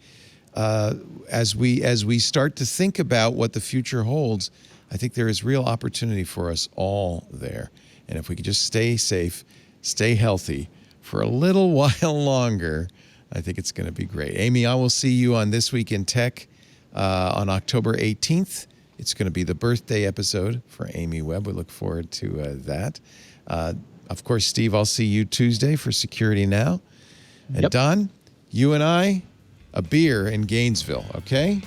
as we start to think about what the future holds, I think there is real opportunity for us all there. And if we could just stay safe, stay healthy for a little while longer, I think it's going to be great. Amy, I will see you on This Week in Tech on October 18th. It's going to be the birthday episode for Amy Webb. We look forward to that. Of course, Steve, I'll see you Tuesday for Security Now. And yep. Don, you and I, a beer in Gainesville, okay?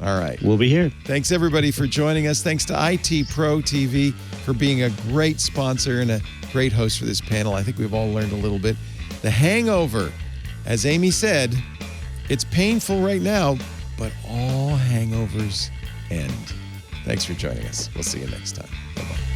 All right. We'll be here. Thanks, everybody, for joining us. Thanks to IT Pro TV for being a great sponsor and a great host for this panel. I think we've all learned a little bit. The Hangover, as Amy said, it's painful right now, but all hangovers end. Thanks for joining us. We'll see you next time. Bye-bye.